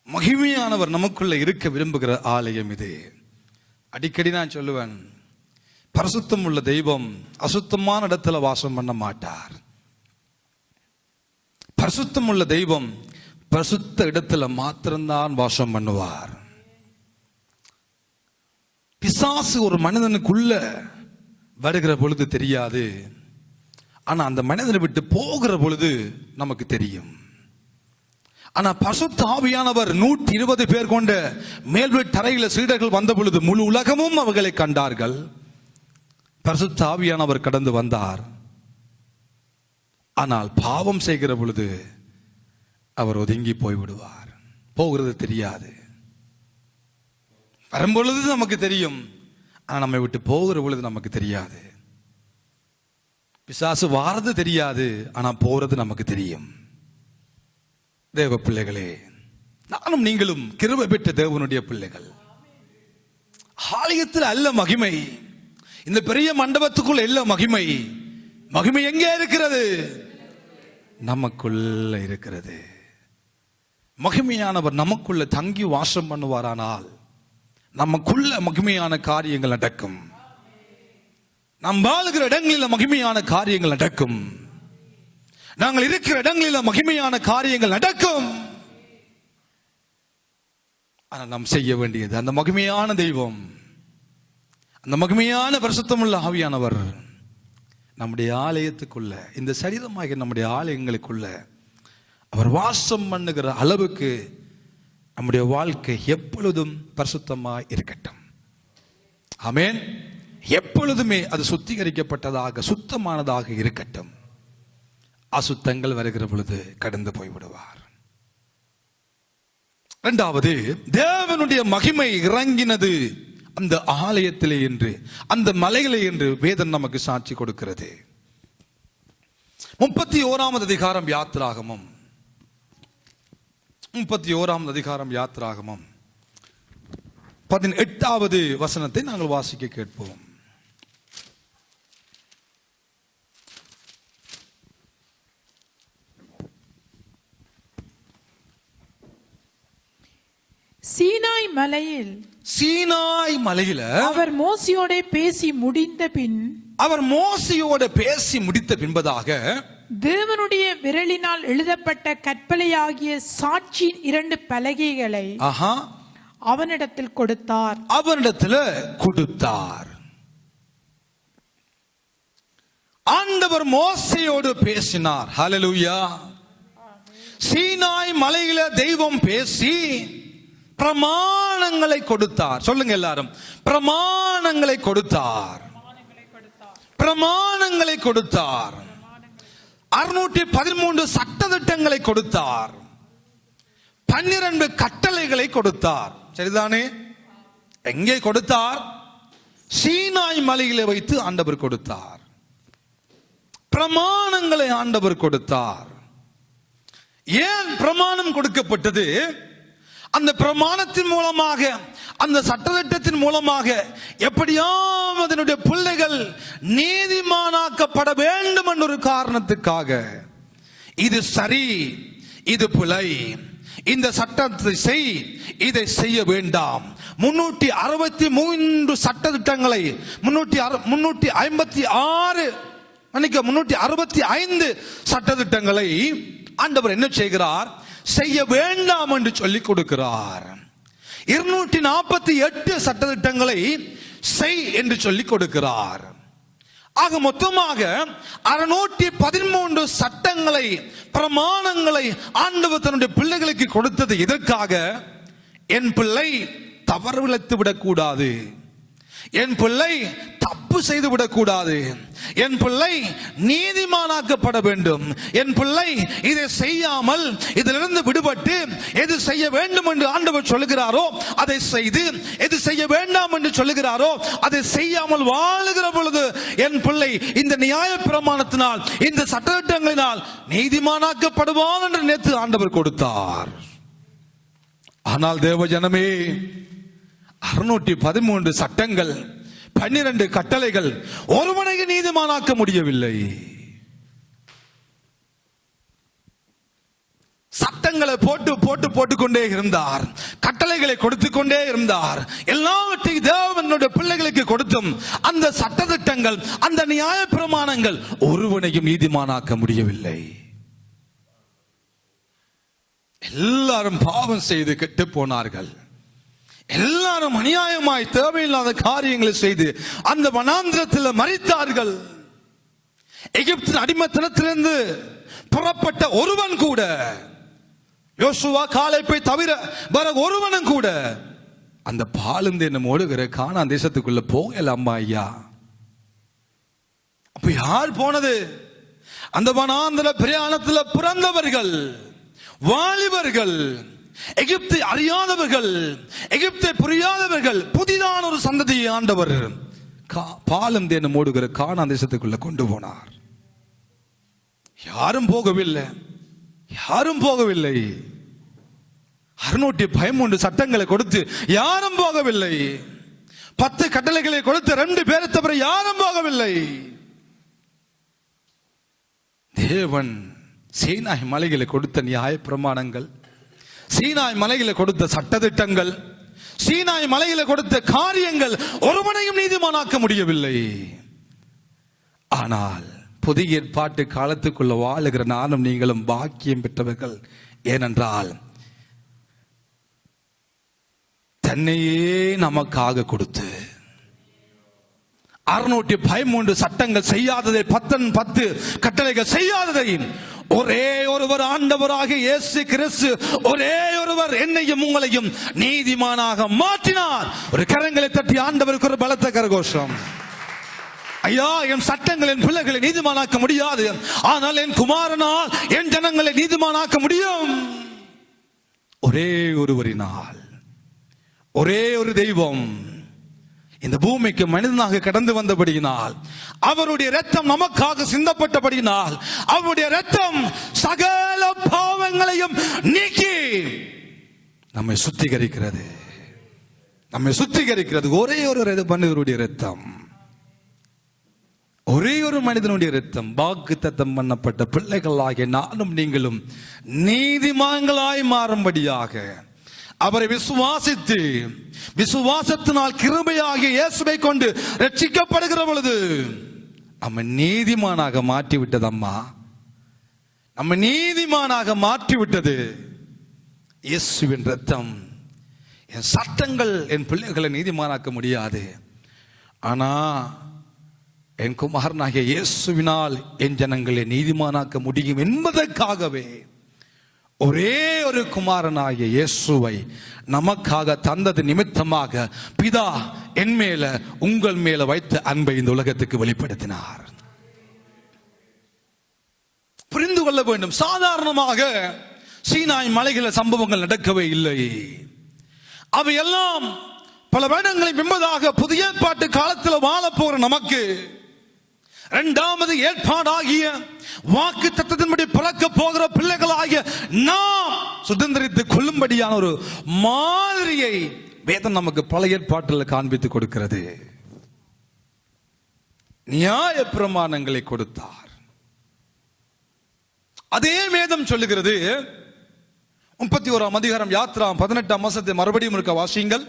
மகிமையானவர் நமக்குள்ள இருக்க விரும்புகிற ஆலயம் இது. அடிக்கடி நான் சொல்லுவேன், பரிசுத்தம் உள்ள தெய்வம் அசுத்தமான இடத்துல வாசம் பண்ண மாட்டார். பரிசுத்தம் உள்ள தெய்வம் பரிசுத்த இடத்துல மாத்திரம்தான் வாசம் பண்ணுவார். பிசாசு ஒரு மனிதனுக்குள்ள வருகிற பொழுது தெரியாது, ஆனா அந்த மனிதனை விட்டு போகிற பொழுது நமக்கு தெரியும். ஆனா பரிசுத்த ஆவியானவர் 120 பேர் கொண்ட மேல்வீட்டு தரையில சீடர்கள் வந்த பொழுது முழு உலகமும் அவர்களை கண்டார்கள். பரிசுத்த ஆவியானவர் கடந்து வந்தார். ஆனால் பாவம் செய்கிற பொழுது அவர் ஒதுங்கி போய்விடுவார். போகிறது தெரியாது. வரும்பொழுது நமக்கு தெரியும், ஆனா நம்மை விட்டு போகிற பொழுது நமக்கு தெரியாது. பிசாசு வாரது தெரியாது, ஆனா போறது நமக்கு தெரியும். தேவ பிள்ளைகளே, நானும் நீங்களும் கிருபை பெற்ற தேவனுடைய பிள்ளைகள். ஆலயத்தில் அல்ல மகிமை, இந்த பெரிய மண்டபத்துக்குள் இல்ல மகிமை. மகிமை எங்கே இருக்கிறது? நமக்குள்ள இருக்கிறது. மகிமையானவர் நமக்குள்ள தங்கி வாசம் பண்ணுவாரானால் நமக்குள்ள மகிமையான காரியங்கள் நடக்கும். நாம் வாழுகிற இடங்களில் மகிமையான காரியங்கள் நடக்கும். நாங்கள் இருக்கிற இடங்களில் மகிமையான காரியங்கள் நடக்கும். ஆனால் நாம் செய்ய வேண்டியது, அந்த மகிமையான தெய்வம், அந்த மகிமையான பரிசுத்தமுள்ள ஆவியானவர் நம்முடைய ஆலயத்துக்குள்ள, இந்த சரீரமாகிய நம்முடைய ஆலயங்களுக்குள்ள அவர் வாசம் பண்ணுகிற அளவுக்கு நம்முடைய வாழ்க்கை எப்பொழுதும் பரிசுத்தமாய் இருக்கட்டும். ஆமென். எப்பொழுதுமே அது சுத்திகரிக்கப்பட்டதாக சுத்தமானதாக இருக்கட்டும். அசுத்தங்கள் வருகிற பொழுது கடந்து போய்விடுவார். இரண்டாவது, தேவனுடைய மகிமை இறங்கினது அந்த ஆலயத்திலே என்று, அந்த மலையிலே என்று வேதம் நமக்கு சாட்சி கொடுக்கிறது. 31வது அதிகாரம் யாத்திராகமம், 31வது அதிகாரம் யாத்திராகமம் 18வது வசனத்தை நாங்கள் வாசிக்க கேட்போம். சீனாய் மலையில அவர் மோசையோட பேசி முடிந்த பின்பதாக தேவனுடைய விரலினால் எழுதப்பட்ட கற்பலையாகிய சாட்சியின் 2 பலகைகளை அவனிடத்தில் கொடுத்தார். ஆண்டவர் மோசையோடு பேசினார். ஹல்லேலூயா. சீனாய் மலையில தெய்வம் பேசி பிரமாணங்களை கொடுத்தார். சொல்லுங்க எல்லாரும், பிரமாணங்களை கொடுத்தார். 613 சட்டதிட்டங்களை கொடுத்தார். 12 கட்டளைகளை கொடுத்தார். சரிதானே? எங்கே கொடுத்தார்? சீனாய் மலையிலே வைத்து ஆண்டவர் கொடுத்தார். பிரமாணங்களை ஆண்டவர் கொடுத்தார். ஏன் பிரமாணம் கொடுக்கப்பட்டது? அந்த பிரமாணத்தின் மூலமாக, அந்த சட்டத்திட்டத்தின் மூலமாக எப்படியாவது அதனுடைய பிள்ளைகள் நீதிமானாக்கப்பட வேண்டும் என்ற ஒரு காரணத்துக்காக. இது சரி, இது பிழை, இந்த சட்டத்தை செய், இதை செய்ய வேண்டாம். 363 சட்டத்திட்டங்களை, 365 சட்டத்திட்டங்களை ஆண்டவர் என்ன செய்கிறார்? செய்ய வேண்டாம் என்று சொல்லிக் கொடுக்கிறார். 248 சட்டதிட்டங்களை செய் என்று சொல்லிக் கொடுக்கிறார். ஆக மொத்தமாக 613 சட்டங்களை, பிரமாணங்களை ஆண்டவர் தன்னுடைய பிள்ளைகளுக்கு கொடுத்தது எதற்காக? என் பிள்ளை தவறு விளைத்து விடக்கூடாது, என் பிள்ளை தப்பு செய்து விடக்கூடாது, என் பிள்ளை நீதிமானாக்கப்பட வேண்டும், என் பிள்ளை இதை செய்யாமல் இதிலிருந்து விடுபட்டு எது செய்ய வேண்டும் என்று ஆண்டவர் சொல்லுகிறாரோ அதை செய்து, எது செய்ய வேண்டாம் என்று சொல்லுகிறாரோ அதை செய்யாமல் வாழுகிற பொழுது என் பிள்ளை இந்த நியாய பிரமாணத்தினால், இந்த சட்டத்திட்டங்களினால் நீதிமானாக்கப்படுவான் என்று நேற்று ஆண்டவர் கொடுத்தார். ஆனால் தேவ ஜனமே, 613 சட்டங்கள், 12 கட்டளைகள் ஒருவனை நீதிமானாக்க முடியவில்லை. சட்டங்களை போட்டுக்கொண்டே இருந்தார், கட்டளைகளை கொடுத்து கொண்டே இருந்தார். எல்லாவற்றையும் தேவனுடைய பிள்ளைகளுக்கு கொடுத்தும் அந்த சட்டதிட்டங்கள், அந்த நியாய பிரமாணங்கள் ஒருவனையும் நீதிமானாக்க முடியவில்லை. எல்லாரும் பாவம் செய்து கெட்டு போனார்கள். எல்லாரும் அநியாயமாய் தேவையில்லாத காரியங்களை செய்து அந்த வனாந்திரத்தில் மரித்தார்கள். எகிப்தின் அடிமைத்தனத்திலிருந்து புறப்பட்ட ஒருவன் கூட, யோசுவா காலேப்பை தவிர வேற ஒருவனும் கூட அந்த பாலும் தேனும் ஓடுகிற கானான் தேசத்துக்குள்ள போகலாமா ஐயா? அப்ப யார் போனது? அந்த வனாந்திர பிரயாணத்தில் பிறந்தவர்கள், வாலிபர்கள், எகிப்தை அறியாதவர்கள், எகிப்தை புரியாதவர்கள், புதிதான ஒரு சந்ததியை ஆண்டவர் பாலும் தேனும் ஓடுகிற கானான் தேசத்துக்குள்ள கொண்டு போனார். யாரும் போகவில்லை, யாரும் போகவில்லை. 613 சட்டங்களை கொடுத்து யாரும் போகவில்லை. 10 கட்டளைகளை கொடுத்து 2 பேரை தவிர யாரும் போகவில்லை. தேவன் சீனாய் மலைகளை கொடுத்த நியாய பிரமாணங்கள், சீனாய் மலையில கொடுத்த சட்டதிட்டங்கள், சீனாய் மலையில கொடுத்த காரியங்கள் ஒருவனையும் நீதிமானாக்க முடியவில்லை. ஆனால் புதிய ஏற்பாட்டு காலத்துக்குள்ள வாழுகிற நானும் நீங்களும் பாக்கியம் பெற்றவர்கள். ஏனென்றால் தன்னையே நமக்காக கொடுத்து 613 சட்டங்கள் செய்யாததை, 10 கட்டளைகள் செய்யாததை ஒரே ஒருவர் ஆண்டவராக இயேசு கிறிஸ்து, ஒரே ஒருவர் என்னையும் உங்களையும் நீதிமானாக மாற்றினார். ஒரு கரங்களை தட்டி ஆண்டவருக்கு ஒரு பலத்த கரகோஷம். ஐயா, என் சட்டங்கள் என் பிள்ளைகளை நீதிமானாக்க முடியாது, ஆனால் என் குமாரனால் என் ஜனங்களை நீதிமானாக்க முடியும். ஒரே ஒருவரினால், ஒரே ஒரு தெய்வம் இந்த பூமிக்கு மனிதனாக கடந்து வந்தபடியினால், அவருடைய இரத்தம் நமக்காக சிந்தப்பட்டபடியினால், அவருடைய இரத்தம் சகல பாவங்களையும் நீக்கி நம்மை சுத்திகரிக்கிறது, நம்மை சுத்திகரிக்கிறது. ஒரே ஒரு மனிதனுடைய இரத்தம், ஒரே ஒரு மனிதனுடைய இரத்தம். வாக்குத்தத்தம் பண்ணப்பட்ட பிள்ளைகளாகிய நானும் நீங்களும் நீதிமான்களாய் மாறும்படியாக அவரை விசுவாசித்து, விசுவாசத்தினால் கிருபையாகிய இயேசுவை கொண்டு ரட்சிக்கப்படுகிற பொழுது நம்ம நீதிமானாக மாற்றிவிட்டது. அம்மா, நம்ம நீதிமானாக மாற்றிவிட்டது இயேசுவின் ரத்தம். என் சட்டங்கள் என் பிள்ளைகளை நீதிமானாக்க முடியாது, ஆனா என் குமாரனாகிய இயேசுவினால் என் ஜனங்களை நீதிமானாக்க முடியும் என்பதற்காகவே ஒரே ஒரு குமாரனாகிய இயேசுவை நமக்காக தந்தது நிமித்தமாக பிதா என் மேல உங்கள் மேல வைத்த அன்பை இந்த உலகத்துக்கு வெளிப்படுத்தினார். புரிந்து கொள்ள வேண்டும். சாதாரணமாக சீனாய் மலைகளில் சம்பவங்கள் நடக்கவே இல்லை. அவையெல்லாம் பல வருடங்களுக்கு முன்பதாக புதிய ஏற்பாட்டு காலத்தில் வாழ போற நமக்கு இரண்டாவது ஏற்பாடாகிய வாக்கு தத்தத்தின்படி பிறக்க போகிற பிள்ளைகளாகிய நாம் சுதந்திரித்துக் கொள்ளும்படியான ஒரு மாதிரியை வேதம் நமக்கு பல ஏற்பாட்டில் காண்பித்து கொடுக்கிறது. நியாய பிரமாணங்களை கொடுத்தார். அதே வேதம் சொல்லுகிறது. 31ஆம் அதிகாரம் யாத்ரா 18ஆம் வசனத்தை மறுபடியும் இருக்க வாசியுங்கள்.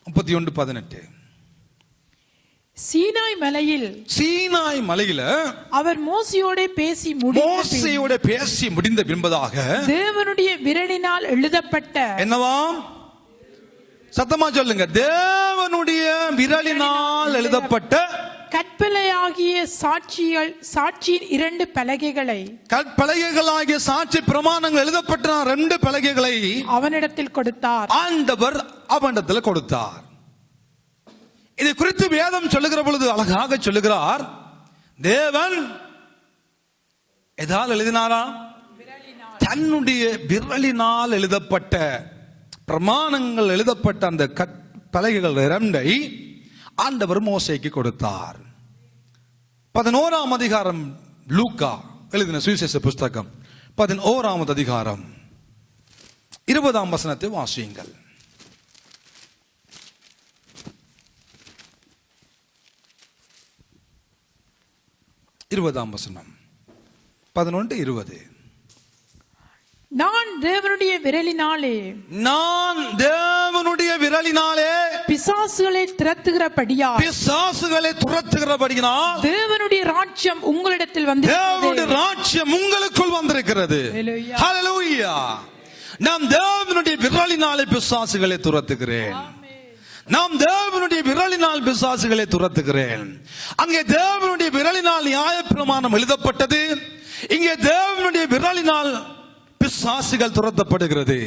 31:18. சீனாய் மலையில் அவர் மோசையோட பேசி முடிந்த பின்பதாக தேவனுடைய விரலினால் எழுதப்பட்ட என்னவாம்? சத்தமா சொல்லுங்க. தேவனுடைய விரலினால் எழுதப்பட்ட கற்பலையாகிய சாட்சியின் 2 பலகைகளை, கற்பலகைகளாகிய சாட்சி பிரமாணங்கள் எழுதப்பட்ட 2 பலகைகளை அவனிடத்தில் கொடுத்தார். ஆண்டவர் அவனிடத்தில் கொடுத்தார். இதை குறித்து வேதம் சொல்லுகிற பொழுது அழகாக சொல்லுகிறார். தேவன் எதால் எழுதினாரா? தன்னுடைய விரலினால் எழுதப்பட்ட பிரமாணங்கள் எழுதப்பட்ட அந்த பலகைகள் 2 ஆண்டவர் மோசேக்கு கொடுத்தார். 11ஆம் அதிகாரம், லூக்கா எழுதின சுவிசேஷ புஸ்தகம் 11ஆம் அதிகாரம் 20ஆம் வசனத்தை வாசியுங்கள். 20ஆம் வசனம் 11:20. நான் தேவனுடைய விரலினாலே பிசாசுகளை துரத்துகிறபடியால் தேவனுடைய ராஜ்யம் உங்களிடத்தில் உங்களுக்குள் வந்திருக்கிறது. ஹல்லேலூயா. நாம் தேவனுடைய விரலினாலே பிசாசுகளை துரத்துகிறேன். நாம் தேவனுடைய விரலினால் பிசாசுகளை துரத்துகிறேன். அங்கே தேவனுடைய விரலினால் நியாயப்பிரமாணம் எழுதப்பட்டது. இங்கே தேவனுடைய விரலினால் பிசாசுகள் துரத்தப்படுகிறது.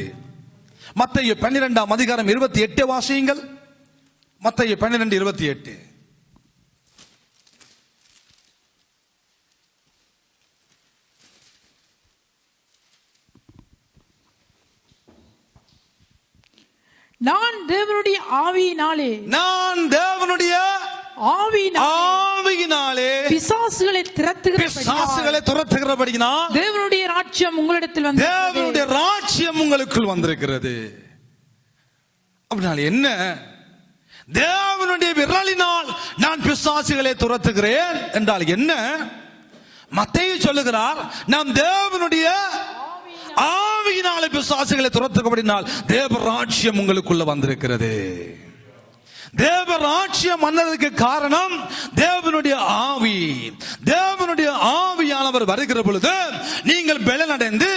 மத்தேயு 12ஆம் அதிகாரம் 28 வாசியுங்கள். மத்தேயு 12:28. நான் தேவனுடைய ஆவியினாலே பிசாசுகளை துரத்துகிறபடியினால் தேவனுடைய ராஜ்யம் உங்களிடத்தில் தேவனுடைய ராஜ்யம் உங்களுக்குள் வந்திருக்கிறது. அப்படினால என்ன? தேவனுடைய விரலினால் நான் பிசாசுகளை துரத்துகிறேன் என்றால் என்ன? மத்தேயு சொல்லுகிறார், நாம் தேவனுடைய ஆவியினாலே பிசாசுகளை துரத்துகிறபடியினால் தேவ ராஜ்யம் உங்களுக்குள்ள வந்திருக்கிறது. தேவ ராஜ்யம் வந்ததற்கு காரணம் தேவனுடைய ஆவி. தேவனுடைய ஆவியானவர் வருகிற பொழுது நீங்கள் பலனடைந்து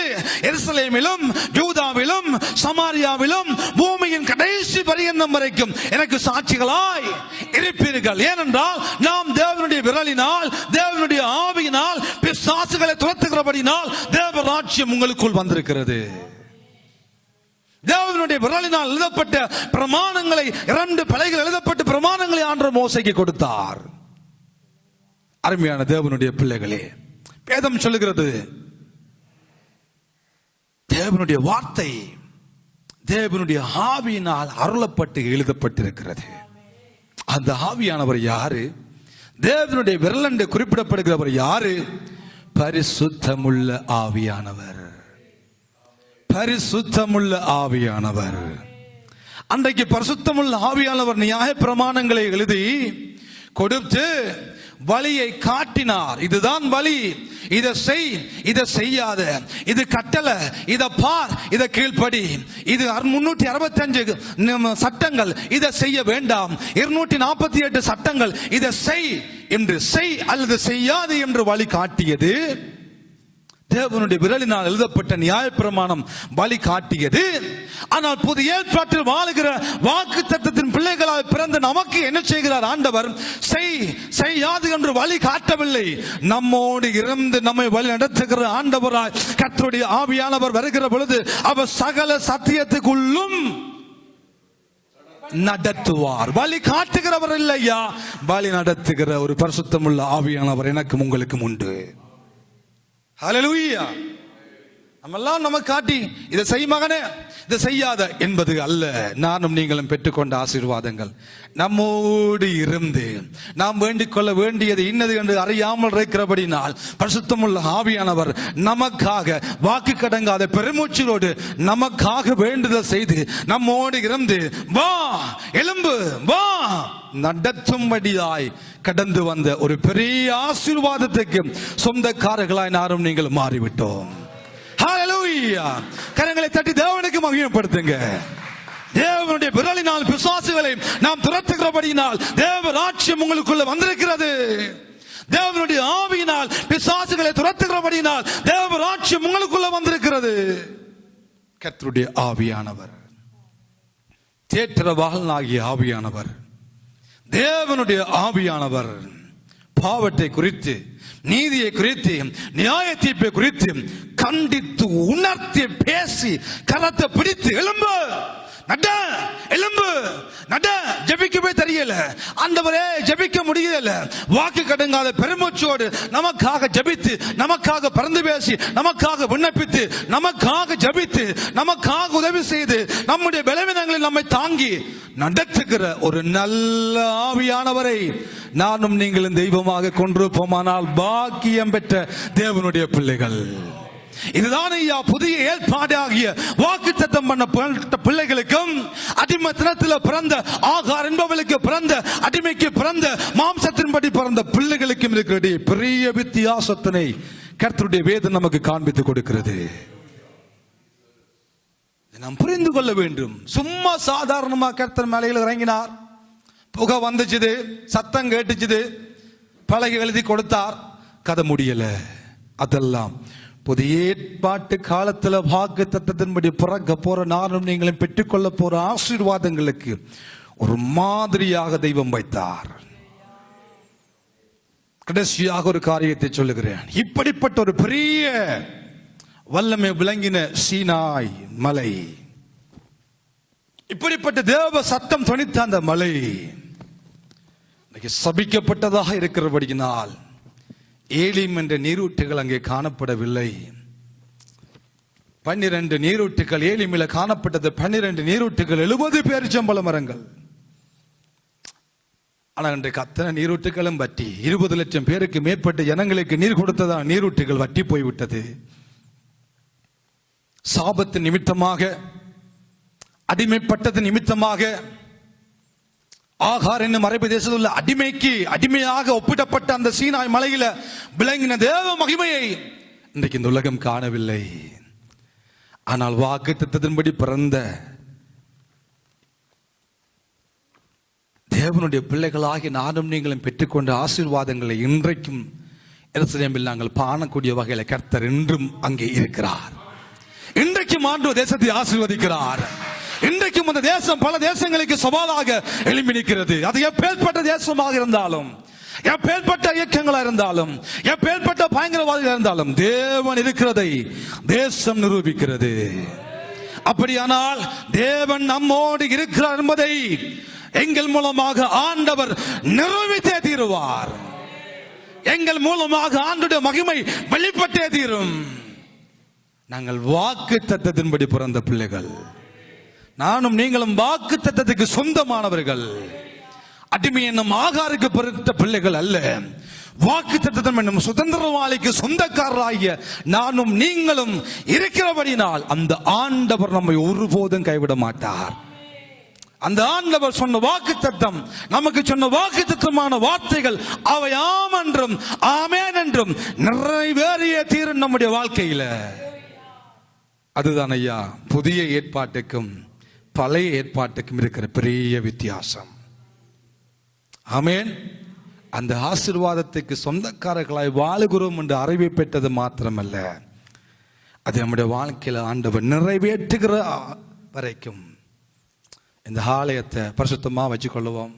எருசலேமிலும் யூதாவிலும் சமாரியாவிலும் பூமியின் கடைசி பரியந்தம் வரைக்கும் எனக்கு சாட்சிகளாய் இருப்பீர்கள். ஏனென்றால் நாம் தேவனுடைய விரலினால் தேவனுடைய ஆவியினால் பிசாசுகளை துரத்துகிறபடினால் தேவ ராஜ்யம் உங்களுக்குள் வந்திருக்கிறது. தேவனுடைய விரலினால் எழுதப்பட்ட பிரமாணங்களை 2 பலகைகள் எழுதப்பட்ட பிரமாணங்களை ஆண்டவர் மோசேக்கு கொடுத்தார். அருமையான தேவனுடைய பிள்ளைகளே, வேதம் சொல்லுகிறது தேவனுடைய வார்த்தை தேவனுடைய ஆவியினால் அருளப்பட்டு எழுதப்பட்டிருக்கிறது. அந்த ஆவியானவர் யாரு? தேவனுடைய விரல் என்று குறிப்பிடப்படுகிறவர் யாரு? பரிசுத்தமுள்ள ஆவியானவர். பரிசுத்தமுள்ள ஆவியானவர். அன்றைக்கு பரிசுத்தமுள்ள ஆவியானவர் நியாய பிரமாணங்களை எழுதி கொடுத்து வழியை காட்டினார். இதுதான் வழி, இதை செய், இதை செய்யாத, இது கட்டளை, இதை பார், இதை கீழ்ப்படி, இது 365 சட்டங்கள், இதை செய்ய வேண்டாம், 248 சட்டங்கள், இதை செய் என்று செய் அல்லது செய்யாது என்று வழி காட்டியது தேவனுடைய விரலினால் எழுதப்பட்ட நியாயப்பிரமாணம் வழி காட்டியது. ஆனால் புதிய ஏற்பாட்டில் வாழுகிற வாக்குத்தத்தத்தின் பிள்ளைகளால் பிறந்த நமக்கு என்ன செய்கிறார் ஆண்டவர்? செய்யாது என்று வழி காட்டவில்லை. நம்மோடு இருந்து நம்மை வழி நடத்துகிற ஆண்டவராய் கர்த்தருடைய ஆவியானவர் வருகிற பொழுது அவர் சகல சத்தியத்துக்குள்ளும் நடத்துவார். வழி காட்டுகிறவர் இல்லையா, வழி நடத்துகிற ஒரு பரிசுத்தமுள்ள ஆவியானவர் எனக்கும் உங்களுக்கும் உண்டு. ஹல்லேலூயா. நம்மெல்லாம் நமக்கு காட்டி இதை செய் மகனே, இதை செய்யாத என்பது அல்ல. நானும் நீங்களும் பெற்றுக்கொண்ட ஆசீர்வாதங்கள் நம்மோடு இருந்து நாம் வேண்டிக் கொள்ள வேண்டியது இன்னது என்று அறியாமல் இருக்கிறபடினால் பரிசுத்தமுள்ள ஆவியானவர் நமக்காக வாக்கு கடங்காத பெருமூச்சலோடு நமக்காக வேண்டுதல் செய்து நம்மோடு இருந்து வா எலும்பு வா நடத்தும்படியாய் கடந்து வந்த ஒரு பெரிய ஆசீர்வாதத்துக்கு சொந்தக்காரர்களாய் நானும் நீங்கள் மாறிவிட்டோம். ஹல்லேலூயா. கரங்களை தட்டி தேவனுக்கு மகிமைப்படுத்துங்க. தேவனுடைய விரலினால் பிசாசுகளை நாம் துரத்துகிறபடியினால் தேவ ராஜ்யம் உங்களுக்குள்ள வந்திருக்கிறது. தேவனுடைய ஆவியினால் பிசாசுகளை துரத்துகிறபடியினால் தேவ ராஜ்யம் உங்களுக்குள்ள வந்திருக்கிறது. கர்த்தருடைய ஆவியானவர், தேற்றரவாளனாகிய ஆவியானவர், தேவனுடைய ஆவியானவர் பாவத்தை குறித்து, நீதியை குறித்து, நியாய தீர்ப்பை குறித்து கண்டித்து உணர்த்தி பேசி கரத்தை பிடித்து எழும்பு நட, எலும்பு நட. ஜெபிக்கவே தெரியல ஆண்டவரே, ஜெபிக்க முடியல. வாக்கு கடங்காத பெருமூச்சோடு நமக்காக ஜெபித்து, நமக்காக பறந்து பேசி, நமக்காக விண்ணப்பித்து, நமக்காக ஜெபித்து, நமக்காக உதவி செய்து, நம்முடைய பலவீனங்களில் நம்மை தாங்கி நடத்துகிற ஒரு நல்ல ஆவியானவரை நானும் நீங்களும் தெய்வமாக கொண்டிருப்போமானால் பாக்கியம் பெற்ற தேவனுடைய பிள்ளைகள். இதுதான் ஐயா புதிய ஏற்பாடாகிய வாக்குத்தத்தம் பண்ணப்பட்ட பிள்ளைகளுக்கும், அடிமைத்தனத்தில் பிறந்த ஆகார் என்பவளுக்கு பிறந்த, அடிமைக்கு பிறந்த, மாம்சத்தின்படி பிறந்த பிள்ளைகளுக்கும் இருக்கிற பெரிய வித்தியாசத்தினை கர்த்தருடைய வேதம் நமக்கு காண்பித்து கொடுக்கிறது. நாம் புரிந்து கொள்ள வேண்டும். சும்மா சாதாரணமா கர்த்தர் மலையில் இறங்கினார், புகை வந்துச்சுது, சத்தம் கேட்டுச்சுது, பலகை எழுதி கொடுத்தார், கதை முடியல. அதெல்லாம் புதிய ஏற்பாட்டு காலத்துல வாக்கு தத்தத்தின்படி பிறக்க போற நானும் நீங்களும் பெற்றுக்கொள்ள போற ஆசீர்வாதங்களுக்கு ஒரு மாதிரியாக தெய்வம் வைத்தார். கடைசியாக ஒரு காரியத்தை சொல்லுகிறேன். இப்படிப்பட்ட ஒரு பெரிய வல்லமை விளங்கின சீனாய் மலை, இப்படிப்பட்ட தேவ சத்தம் துணித்த அந்த மலை சபிக்கப்பட்டதாக இருக்கிறபடியினால் ஏலிம் என்ற நீரூற்றுகள் அங்கே காணப்படவில்லை. 12 நீரூற்றுகள் ஏலிமில காணப்பட்டது. 12 நீரூற்றுகள் 70 பேரிச்சம்பழ மரங்கள். ஆனால் இன்றைக்கு அத்தனை நீரூற்றுகளும் வற்றி 20 லட்சம் பேருக்கு மேற்பட்ட ஜனங்களுக்கு நீர் கொடுத்ததா நீரூற்றுகள் வற்றி போய்விட்டது. சாபத்து நிமித்தமாக, அடிமைப்பட்டது நிமித்தமாக, ஆகார் என்னும் அரபு தேசத்தில் உள்ள அடிமையாக ஒப்பிடப்பட்ட அந்த சீனாய் மலையில விளங்கின தேவ மகிமையை இன்றைக்கு இந்த உலகம் காணவில்லை. ஆனால் வாக்குத்தத்தத்தின்படி பிறந்த தேவனுடைய பிள்ளைகளாகி நானும் நீங்களும் பெற்றுக்கொண்ட ஆசீர்வாதங்களை இன்றைக்கும் எருசலேமில் நாங்கள் காணக்கூடிய வகையில் கர்த்தர் இன்றும் அங்கே இருக்கிறார். இன்றைக்கும் ஆண்டவர் தேசத்தை ஆசீர்வதிக்கிறார். இன்றைக்கும் அந்த தேசம் பல தேசங்களுக்கு சவாலாக எழும்பி நிற்கிறது. அது எப்பேற்பட்ட தேசமாக இருந்தாலும், எப்பேற்பட்ட இயக்கங்களா இருந்தாலும், எப்பேற்பட்ட பயங்கரவாதிகள் இருந்தாலும், தேவன் இருக்கிறதை தேசம் நிரூபிக்கிறது. அப்படியானால் தேவன் நம்மோடு இருக்கிறார் என்பதை எங்கள் மூலமாக ஆண்டவர் நிரூபித்தே தீருவார். எங்கள் மூலமாக ஆண்டவருடைய மகிமை வெளிப்பட்டே தீரும். நாங்கள் வாக்கு தத்தத்தின்படி பிறந்த பிள்ளைகள். நானும் நீங்களும் வாக்கு தத்தத்துக்கு சொந்தமானவர்கள். அடிமை என்னும் ஆகாருக்கு பிறந்த பிள்ளைகள் அல்ல. வாக்கு தத்தம் என்னும் சுதந்திரவாளிக்கு சொந்தக்காரராகிய நானும் நீங்களும் இருக்கிறபடினால் அந்த ஆண்டவர் நம்மை ஒருபோதும் கைவிட மாட்டார். அந்த ஆண்டவர் சொன்ன வாக்கு தத்தம், நமக்கு சொன்ன வாக்கு தத்தமான வார்த்தைகள் அவை ஆம் என்றும் ஆமேன் என்றும் நிறைவேறிய தீரும் நம்முடைய வாழ்க்கையில. அதுதான் ஐயா புதிய ஏற்பாட்டுக்கும் பழைய ஏற்பாட்டுக்கும் இருக்கிற பெரிய வித்தியாசம். ஆமேன். அந்த ஆசீர்வாதத்துக்கு சொந்தக்காரர்களாய் வாழுகிறோம் என்று அறிவை பெற்றது மாத்திரமல்ல, அது நம்முடைய வாழ்க்கையில் ஆண்டவர் நிறைவேற்றுகிற வரைக்கும் இந்த ஆலயத்தை பரிசுத்தமா வச்சுக்கொள்ளுவோம்.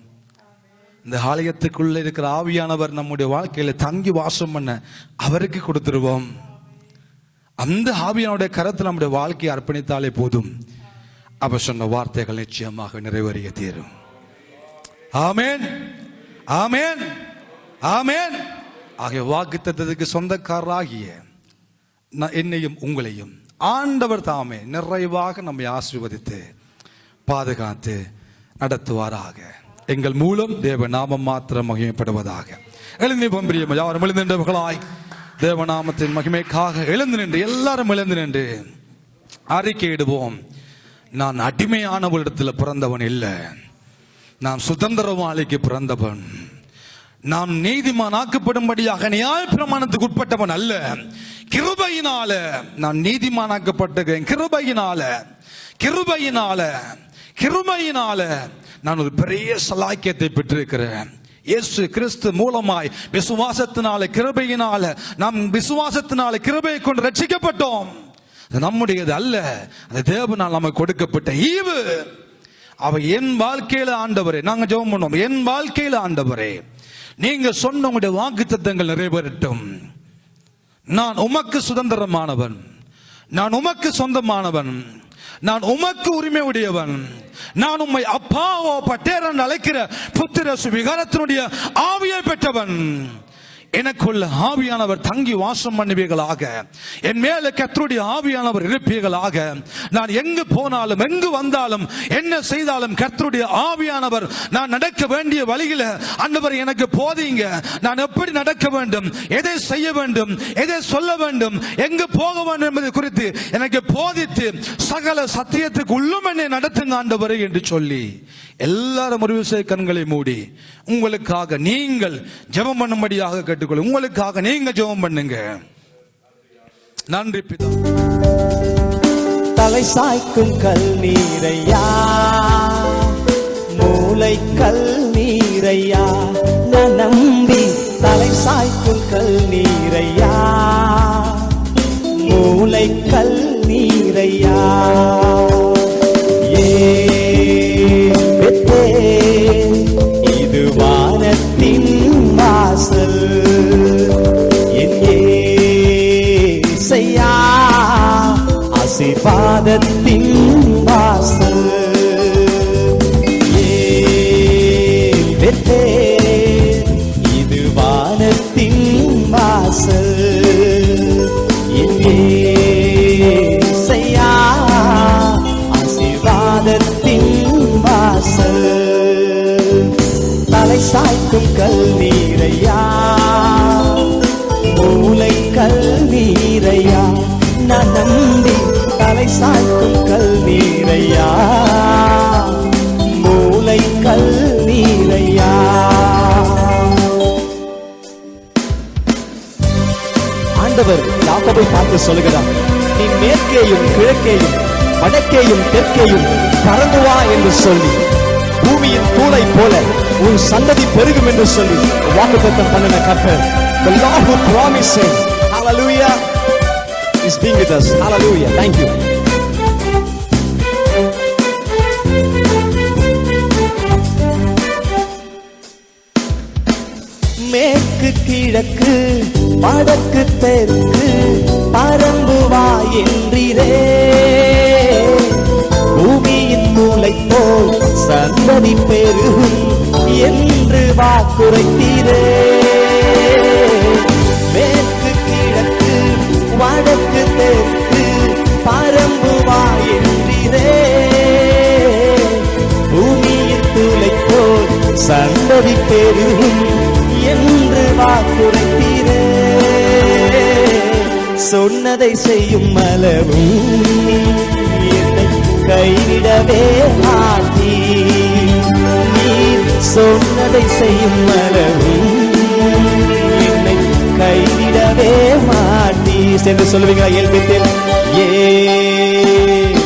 இந்த ஆலயத்துக்குள்ள இருக்கிற ஆவியானவர் நம்முடைய வாழ்க்கையில தங்கி வாசம் பண்ண அவருக்கு கொடுத்துருவோம். அந்த ஆவியானுடைய கரத்தில் நம்முடைய வாழ்க்கையை அர்ப்பணித்தாலே போதும். அவர் சொன்ன வார்த்தைகள் நிச்சயமாக நிறைவேறிய தீரும். ஆமேன், ஆமேன், ஆமேன். ஆகிய வாக்குத்தத்தத்துக்கு சொந்தக்காரராகிய என்னையும் உங்களையும் ஆண்டவர் தாமே நிறைவாக நம்மை ஆசீர்வதித்து பாதுகாத்து நடத்துவாராக. எங்கள் மூலம் தேவ நாமம் மாத்திரம் மகிமைப்படுவதாக. எழுந்திருப்போம் பிரியமா, யாரும் எழுந்திருந்தவர்களாய் தேவநாமத்தின் மகிமைக்காக எழுந்து நின்று, எல்லாரும் எழுந்து நின்று அறிக்கையிடுவோம். நான் அடிமையானவரிடத்தில் பிறந்தவன் இல்லை, நான் சுதந்திரவாளிக்கு பிறந்தவன். நான் நீதிமானாக்கப்படும்படியாக நியாய பிரமாணத்துக்கு உட்பட்டவன் அல்ல. கிருபையினால நான் நீதிமானாக்கப்பட்டிருக்கிறேன். கிருபையினால, கிருபையினால, கிருபையினால நான் ஒரு பெரிய சலாக்கியத்தை பெற்றிருக்கிறேன். இயேசு கிறிஸ்து மூலமாய் விசுவாசத்தினால, கிருபையினால, நாம் விசுவாசத்தினால கிருபையை கொண்டு ரட்சிக்கப்பட்டோம். அது நம்முடையது அல்ல, அது தேவனால் நமக்கு கொடுக்கப்பட்ட ஈவு. அவ என் வாழ்க்கையில ஆண்டவரே, நாங்க ஜெபம் பண்ணோம், என் வாழ்க்கையில ஆண்டவரே நீங்க சொன்ன உங்களுடைய வாக்குத்தத்தங்கள் நிறைவேறட்டும். நான் உமக்கு சுதந்திரமானவன், நான் உமக்கு சொந்தமானவன், நான் உமக்கு உரிமை உடையவன், நான் உம்மை அப்பாவோ பட்டேரன் அழைக்கிற புத்திர சுவிகாரத்தினுடைய ஆவியை பெற்றவன். எனக்குள்ள ஆவியானவர் தங்கி வாசம் பண்ணுவீர்களாக, என் மேல கர்த்தருடைய ஆவியானவர் இருப்பீர்களாக. நான் எங்கு போனாலும் எங்கு வந்தாலும் என்ன செய்தாலும் கர்த்தருடைய ஆவியானவர் நான் நடக்க வேண்டிய வழியில ஆண்டவர் எனக்கு போதீங்க. நான் எப்படி நடக்க வேண்டும், எதை செய்ய வேண்டும், எதை சொல்ல வேண்டும், எங்கு போக வேண்டும் என்பது குறித்து எனக்கு போதித்து சகல சத்தியத்துக்கு உள்ளும் என்னை நடத்துங்க ஆண்டவரே என்று சொல்லி எல்லாரும் ஒரு விஷய கண்களை மூடி உங்களுக்காக நீங்கள் ஜெபம் பண்ணும்படியாக கேட்டுக்கொள்ள, உங்களுக்காக நீங்க ஜெபம் பண்ணுங்க. நன்றி பிதா. தலை சாய்க்கும் கல் நீரையா, மூளை கல் நீரையா, நான் நம்பி தலை சாய்க்கும் கல் நீரையா, மூளை கல் நீரையா. இது வானத்தின் வாசல், என் இயேசையா ஆசீர்வாதத்தின் வாசல். இது வானத்தின் வாசல், என் இயேசையா ஆசீர்வாதத்தின் வாசல். தலை சாய்க்கும் கல் நீரையா, மூளை கல் நீரையா, நான் நம்பி தலை சாய்க்கும் கல் நீரையா, மூளை கல் நீரையா. ஆண்டவர் யாக்கோபை பார்த்து சொல்லுகிறார், நீ மேற்கேயும் கிழக்கேயும் வடக்கேயும் தெற்கேயும் பறந்து வா என்று சொல்லி, பூமியின் தூளை போல உன் சந்ததி பெருகும் என்று சொல்லி வாக்குத்தத்தம் பண்ணின கர்த்தர். The Lord who promised, hallelujah, is being with us. Hallelujah. Thank you. மேற்கு கிழக்கு வடக்கு தெற்கு பறந்து வா என்றீரே, பூமியின் மூளை போல் சந்ததி பெருகும் என்று வாக்குரைத்தீரே. மேற்கு கிழக்கு வடக்கு தெற்கு பறந்து வா என்றீரே, பூமியின் மூளை போல் சந்ததி பெருகும் என்று வாக்குரைத்தீரே. சொன்னதை செய்யும் அளவும் என்னை கைவிடவே மாட்டீ, நீர் சொன்னதை செய்யும் அளவும் என்னை கைவிடவே மாட்டீ என்று சொல்லுவீங்களா? ஏல்பெத்தேல்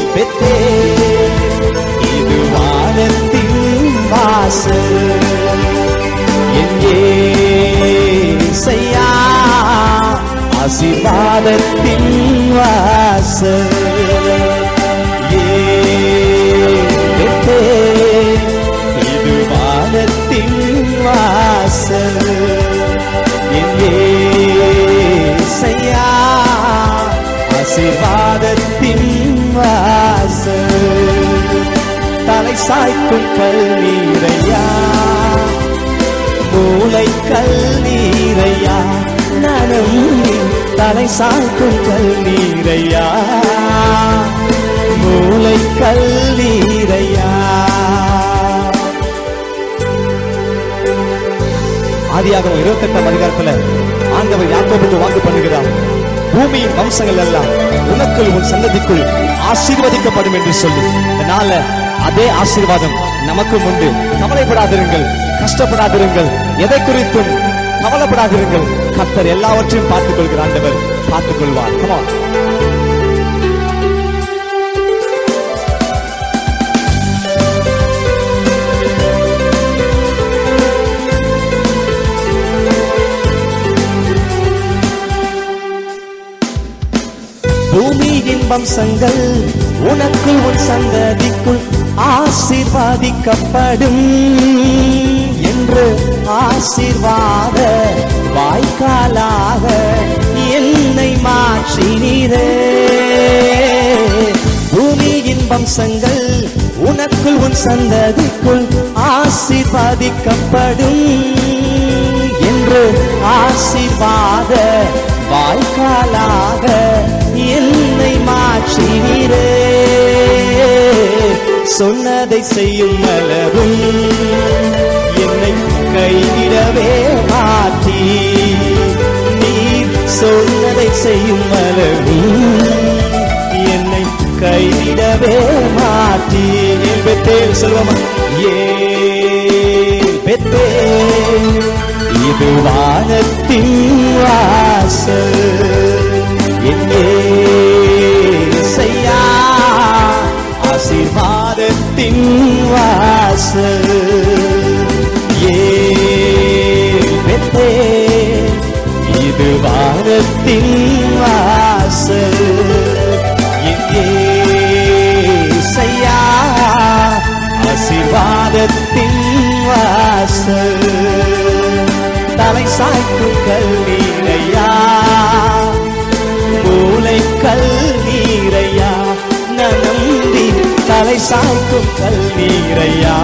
ஏல்பெத்தேல் இது வானத்தின் வாசல், என் இயேசையா ஆசீர்வாதத்தின் வாசல். இது வானத்தின் வாசல், என் இயேசையா ஆசீர்வாதத்தின் வாசல். தலை சாய்க்கும் கல் நீரையா, மூளை கல் நீரையா, நானும் தலை சாய்க்கும் கல் நீரையா, மூளை கல் நீரையா. ஆதியாகமம் 28ஆம் அதிகாரத்துல ஆண்டவர் யாக்கோபுக்கு வாக்கு பண்ணுகிறார், பூமியின் வம்சங்கள் எல்லாம் உனக்குள் உன் சந்ததிக்குள் ஆசீர்வதிக்கப்படும் என்று சொல்லி. அதனால அதே ஆசீர்வாதம் நமக்கும் உண்டு. கவலைப்படாதிருங்கள், கஷ்டப்படாதிருங்கள், எதை குறித்தும் கவலைப்படாதிருங்கள். கர்த்தர் எல்லாவற்றையும் பார்த்துக் கொள்கிறார். ஆண்டவர் பார்த்துக் கொள்வார். Come on. பூமியின் வம்சங்கள் உனக்குள் உன் சந்ததிக்குள் ஆசீர்வதிக்கப்படும் என்று ஆசீர்வாத வாய்க்காலாக என்னை மாற்றினீரே. பூமியின் வம்சங்கள் உனக்குள் உன் சந்ததிக்குள் ஆசீர்வதிக்கப்படும் என்று ஆசீர்வாத வாய்க்காலாக என்னை மாற்றினீரே. சொன்னதை செய்யும் அளவும் என்னை கைவிடவே மாற்றி, நீர் சொன்னதை செய்யும் அளவும் என்னை கைவிடவே மாற்றி. பெத்தேல் சொல்லுவோமா? பெத்தேல் இது வானத்தின் வாசல், எங்கே செய்யா ஆசீர்வாதத்தின் வாசல். பெத்தேல் இது வானத்தின் வாசல், எங்கே செய்யா ஆசீர்வாதத்தின் வாசல். தலை சாய்க்கும் கல்லீரையா, மூளை கல்லீரையா, நம்பி தலை சாய்க்கும் கல்லீரையா,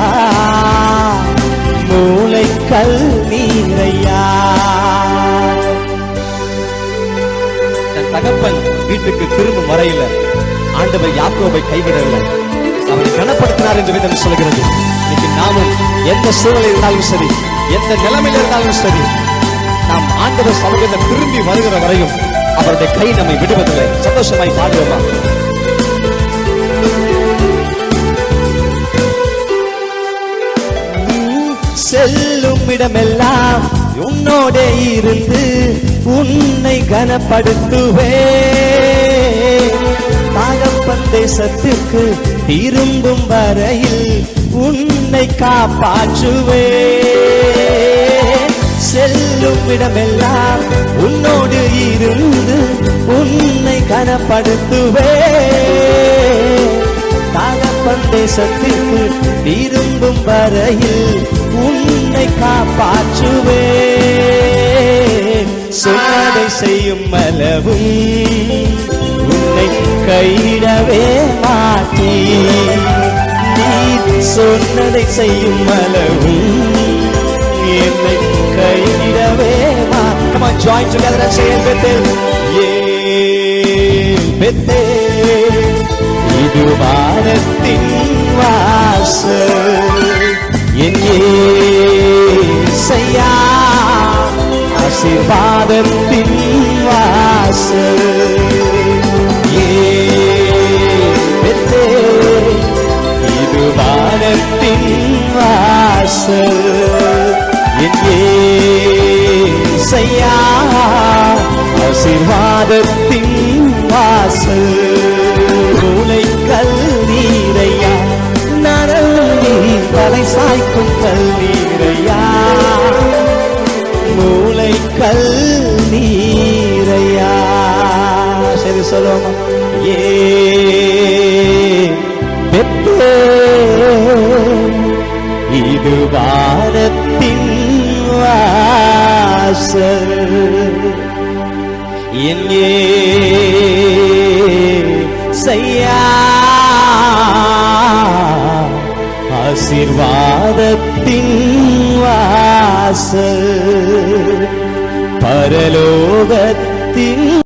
மூளை கல்லீரையா. தன் தகப்பன் வீட்டுக்கு திரும்பும் வரையில ஆண்டவர் யாக்கோபை கைவிடவில்லை, அவனை கனப்படுத்தினார் என்று வேதம் சொல்கிறது. இன்னைக்கு நாமும் எந்த சூழலில் இருந்தாலும் சரி, எந்த நிலைமையில் இருந்தாலும் சரி, நாம் ஆண்டவர் சமூகத்தை திரும்பி வருகிற வரையும் அவருடைய கை நம்மை விடுவதில்லை. சந்தோஷமாய் பாடுவோமா? செல்லும் இடமெல்லாம் உன்னோட இருந்து உன்னை கனப்படுத்துவே. தகப்பன் தேசத்துக்கு திரும்பும் வரையில் உன்னை காப்பாற்றுவே. செல்லும் இடமெல்லாம் உன்னோடு இருந்து உன்னை கனப்படுத்துவே. தகப்பன் தேசத்துக்கு திரும்பும் வரையில் உன்னை காப்பாற்றுவே. சொன்னதை செய்யும் அளவும் உன்னை கைவிடவே மாட்டே. நீ சொன்னதை செய்யும் அளவும் என்னை கைவிடவே மாட்டே. Come on, join together and say Bethel. Bethel, இது வானத்தின் வாசல், என் இயேசையா ஆசீர்வாதத்தின் வாசல். பெத்தேல், இது வானத்தின் வாசல், என் இயேசையா ஆசீர்வாதத்தின் வாசல். மூளை கல்லீரையா, நரம்பி தலை சாய்க்கும் கல்லீரையா, மூளை கல்லீரையா. சரி சொல்லுவோமா? இது வானத்தின் வாசல், என் இயேசையா ஆசீர்வாதத்தின் வாசல், பரலோகத்தின்